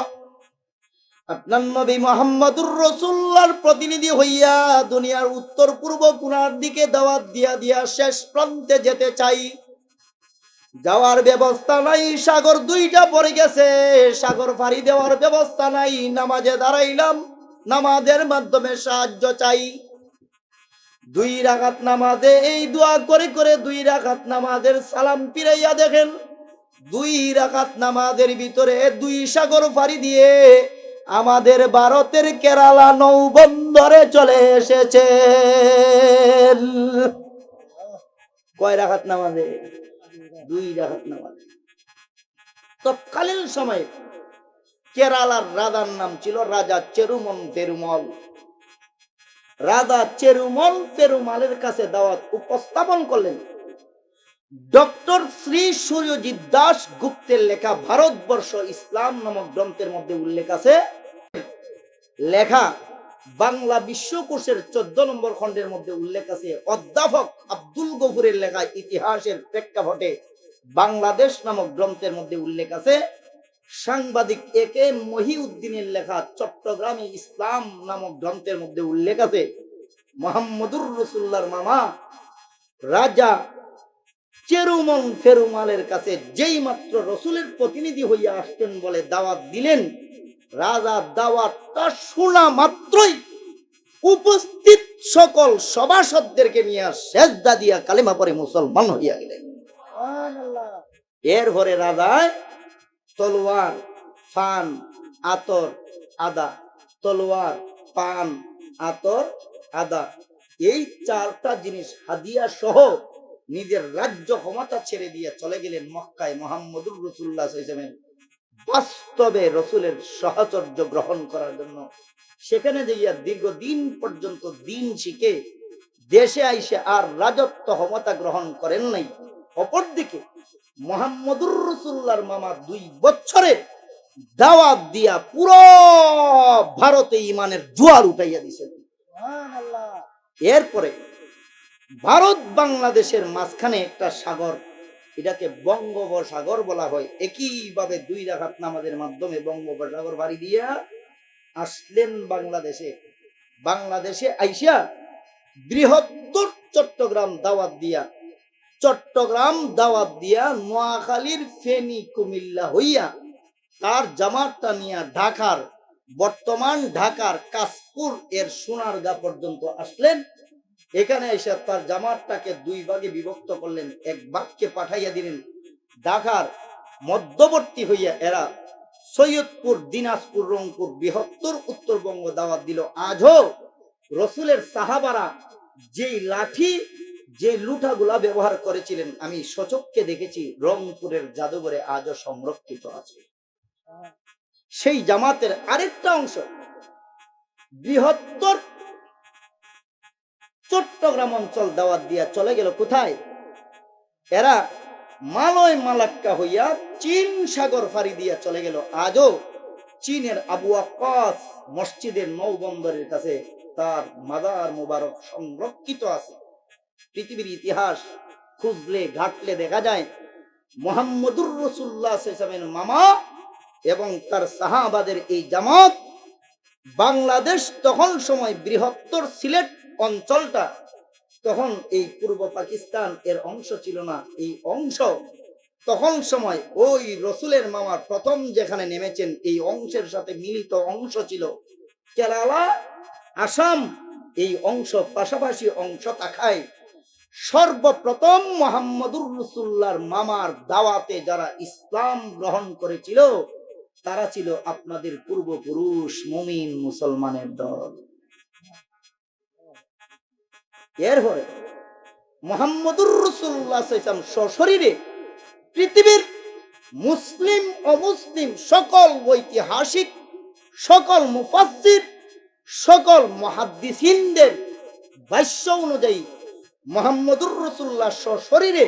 আপনার নবী মুহাম্মদুর রাসূলুল্লাহর প্রতিনিধি হইয়া দুনিয়ার উত্তর পূর্ব কোণার দিকে দাওয়াত দিয়া দিয়া শেষ প্রান্তে যেতে চাই। যাওয়ার ব্যবস্থা নাই, সাগর 2টা পড়ে গেছে, সাগর পাড়ি দেওয়ার ব্যবস্থা নাই। নামাজে দাঁড়াইলাম, নামাজের মাধ্যমে সাহায্য চাই। 2 রাকাত নামাজে এই দোয়া করে করে 2 রাকাত নামাজের সালাম ফিরাইয়া দেখেন, 2 রাকাত নামাজের ভিতরে 2 সাগর পাড়ি দিয়ে আমাদের ভারতের কেরালা নৌবন্দরে চলে এসেছে। কয় রাকাত নামাজে? 2 রাকাত নামাজে। তৎকালীন সময়ে কেরালার রাজার নাম ছিল রাজা চেরুমন পেরুমল। রাজা চেরুমল পেরুমালের কাছে দাওয়াত উপস্থাপন করলেন। ডক্টর শ্রী সূর্যজিৎ দাস গুপ্তের লেখা ভারতবর্ষ ইসলাম নামক গ্রন্থের মধ্যে উল্লেখ আছে, লেখা বাংলা বিশ্বকোষের 14 নম্বর খণ্ডের মধ্যে উল্লেখ আছে, অধ্যাপক আব্দুল গফুরের লেখা ইতিহাসের প্রেক্ষাপটে বাংলাদেশ নামক গ্রন্থের মধ্যে উল্লেখ আছে, সাংবাদিক এ কে মহিউদ্দিনের লেখা চট্টগ্রামে ইসলাম নামক গ্রন্থের মধ্যে উল্লেখ আছে, মুহাম্মদুর রাসূলুল্লাহর মামা রাজা চেরুমন ফেরুমালের কাছে যেই মাত্র রসুলের প্রতিনিধি হইয়া আসতেন বলে দাওয়াত দিলেন, রাজা দাওয়াতটা শোনা মাত্রই উপস্থিত সকল সভাসদদেরকে নিয়ে সেজদা দিয়া কালেমা পড়ে মুসলমান হইয়া গেলেন। এরপরে রাজায় তলোয়ার, ফান, আতর, আদা, তলোয়ার, পান, আতর, আদা, এই 4টা জিনিস হাদিয়া সহ নিজের রাজ্য ক্ষমতা ছেড়ে দিয়ে চলে গেলেন মক্কায় মুহাম্মদুর রাসূলুল্লাহ সাল্লাল্লাহু আলাইহি ওয়াসাল্লাম বাস্তবে রসুলের সাহচর্য গ্রহণ করার জন্য। সেখানে যাইয়া দীর্ঘদিন পর্যন্ত দিন শিখে দেশে আইসে আর রাজত্ব ক্ষমতা গ্রহণ করেন নাই। অপরদিকে মুহাম্মদুর রাসূলুল্লাহর মামা 2 বছরে দাওয়াত দিয়া পুরো ভারতে ইমানের জোয়ার উঠাইয়া দিয়েছেন। সুবহানাল্লাহ। এরপরে ভারত বাংলাদেশের মাঝখানে একটা সাগর, এটাকে বঙ্গোপসাগর বলা হয়। একইভাবে 2 রাকাত নামাজের মাধ্যমে বঙ্গোপসাগর পাড়ি দিয়া আসলেন বাংলাদেশে। বাংলাদেশে আইসা বৃহত্তর চট্টগ্রাম দাওয়াত দিয়া নোয়াখালীর ফেনী কুমিল্লা হইয়া তার জামাতটা নিয়ে ঢাকার, বর্তমান ঢাকার কাশপুর এর সোনারগাঁ পর্যন্ত আসলেন। এখানে এসে তার জামাতটাকে 2 ভাগে বিভক্ত করলেন, এক ভাগকে পাঠাইয়া দিলেন ঢাকার মধ্যবর্তী হইয়া এরা সৈয়দপুর, দিনাজপুর, রংপুর বৃহত্তর উত্তরবঙ্গ দাওয়াত দিল। আজও রসুলের সাহাবারা যেই লাঠি, যে লুঠাগুলা ব্যবহার করেছিলেন আমি সচক্ষে দেখেছি, রংপুরের জাদুঘরে আজও সংরক্ষিত আছে। সেই জামাতের আরেকটা অংশ বৃহত্তর চট্টগ্রাম অঞ্চল দাওয়াত দিয়া চলে গেল কোথায়? এরা মালয় মালাক্কা হইয়া চীন সাগর ফাড়ি দিয়া চলে গেল। আজও চীনের আবু ওয়াক্কাস মসজিদের নৌবন্দরের কাছে তার মাজার মুবারক সংরক্ষিত আছে। পৃথিবীর ইতিহাস খুঁজলে ঘাটলে দেখা যায় মুহাম্মদুর রাসূলুল্লাহ সাল্লাল্লাহু আলাইহি ওয়াসাল্লামের মামা এবং তার সাহাবাদের এই জামাত বাংলাদেশ তখন সময় বৃহত্তর সিলেট অঞ্চলটা তখন এই পূর্ব পাকিস্তান এর অংশ ছিল না। এই অংশ তখন সময় ওই রসুলের মামার প্রথম যেখানে নেমেছেন এই অংশের সাথে মিলিত অংশ ছিল কেরালা, আসাম। এই অংশ পাশাপাশি অংশ থাকায় সর্বপ্রথম মুহাম্মদুর রাসূলুল্লাহর মামার দাওয়াতে যারা ইসলাম গ্রহণ করেছিল তারা ছিল আপনাদের পূর্বপুরুষ মুমিন মুসলমানের দল। এরপরে মুহাম্মদুর রাসূলুল্লাহ সাল্লাল্লাহু আলাইহি ওয়াসাল্লাম সশরীরে পৃথিবীর মুসলিম অমুসলিম সকল ঐতিহাসিক, সকল মুফাসসির, সকল মুহাদ্দিসিনদের ভাষ্য অনুযায়ী মুহাম্মদুর রাসূলুল্লাহ সশরীরে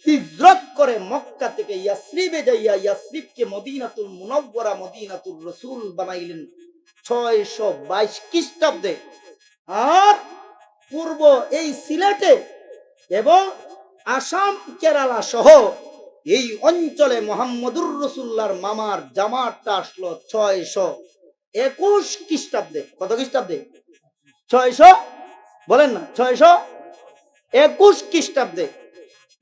হিজরত করে মক্কা থেকে ইয়াসরিবে যাইয়া ইয়াসরিবকে মদিনাতুল মুনাওয়ারা মদিনাতুর রাসূল বানাইলেন 622 খ্রিস্টাব্দে। আর পূর্ব এই সিলেটে এবং আসাম কেরালা সহ এই অঞ্চলে মুহাম্মদুর রাসূলুল্লাহর মামার জামাতটা আসলো 621 খ্রিস্টাব্দে। কত খ্রিস্টাব্দে? 600 বলেন না, 621 খ্রিস্টাব্দে।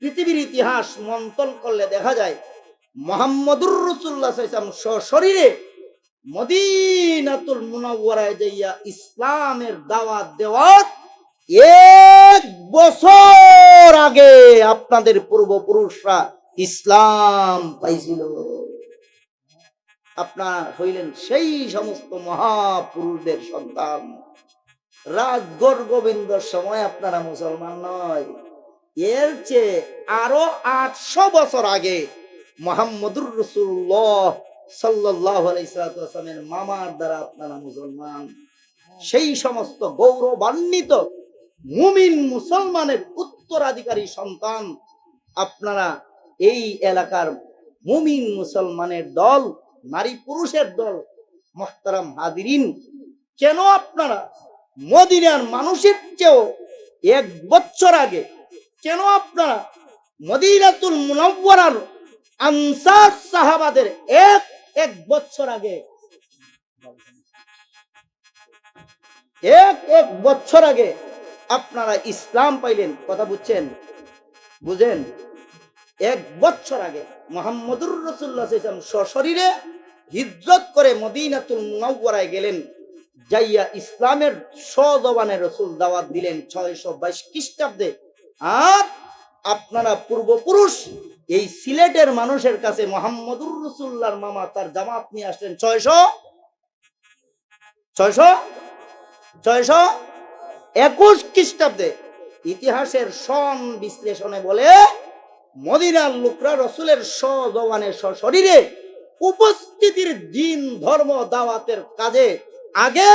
পৃথিবীর ইতিহাস মন্থন করলে দেখা যায় মুহাম্মদুর রাসূলুল্লাহ সাল্লাল্লাহু আলাইহি ওয়াসাল্লাম সশরীরে মদিনাতুল মুনাওয়ারায় যাইয়া ইসলামের দাওয়াত দেওয়ার 1 বছর আগে আপনাদের পূর্বপুরুষরা ইসলাম পাইছিল। আপনারা হইলেন সেই সমস্ত মহাপুরুষদের সন্তান। রাজগড় গোবিন্দর সময় আপনারা মুসলমান নয়, এর চেয়ে আরো 800 বছর আগে মুহাম্মদুর রাসূলুল্লাহ সাল্লাল্লাহু আলাইহি ওয়াসাল্লামের মামার দ্বারা আপনারা মুসলমান। সেই সমস্ত গৌরবান্বিত মুমিন মুসলমানের উত্তরাধিকারী সন্তান আপনারা। এই এলাকার মুমিন মুসলমানের দল, নারী পুরুষের দল। মুহতারাম হাজিরিন, কেন আপনারা মদিনার মানুষের চেয়েও 1 বছর আগে, কেন আপনারা মদিনাতুল মুনাওয়ারার আনসার সাহাবাদের এক বছর আগে, এক বছর আগে আপনারা ইসলাম পাইলেন? কথা বুঝছেন? বুঝেন? 1 বছর আগে মুহাম্মদুর রাসূলুল্লাহ সাল্লাল্লাহু আলাইহি ওয়াসাল্লাম সশরীরে হিজরত করে মদিনাতুল মুনাওয়ারায় গেলেন, যাইয়া ইসলামের সজবানে রাসূল দাওয়াত দিলেন 622 খ্রিস্টাব্দে। আর আপনারা পূর্বপুরুষ এই সিলেটের মানুষের কাছে মুহাম্মদুর রাসূলুল্লাহর মামা তার জামাত নিয়ে আসলেন 621 খ্রিস্টাব্দে। ইতিহাসের সন বিশ্লেষণে বলে মদিনার লোকরা রসুলের সজবানে সশরীরে উপস্থিতির দিন ধর্ম দাওয়াতের কাজে আগে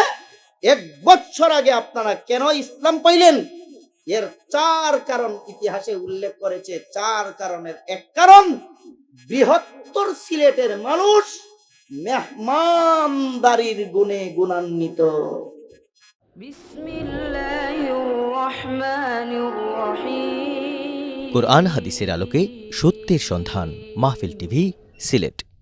1 বছর আগে আপনারা কেন ইসলাম পাইলেন? এর 4 কারণ ইতিহাসে উল্লেখ করেছে। 4 কারণের এক কারণ, বৃহত্তর সিলেটের মানুষ মেহমানদারির গুণে গুণান্বিত। বিসমিল্লাহির রহমানির রহিম। কুরআন হাদিসের আলোকে সত্যের সন্ধান, মাহফিল টিভি, সিলেট।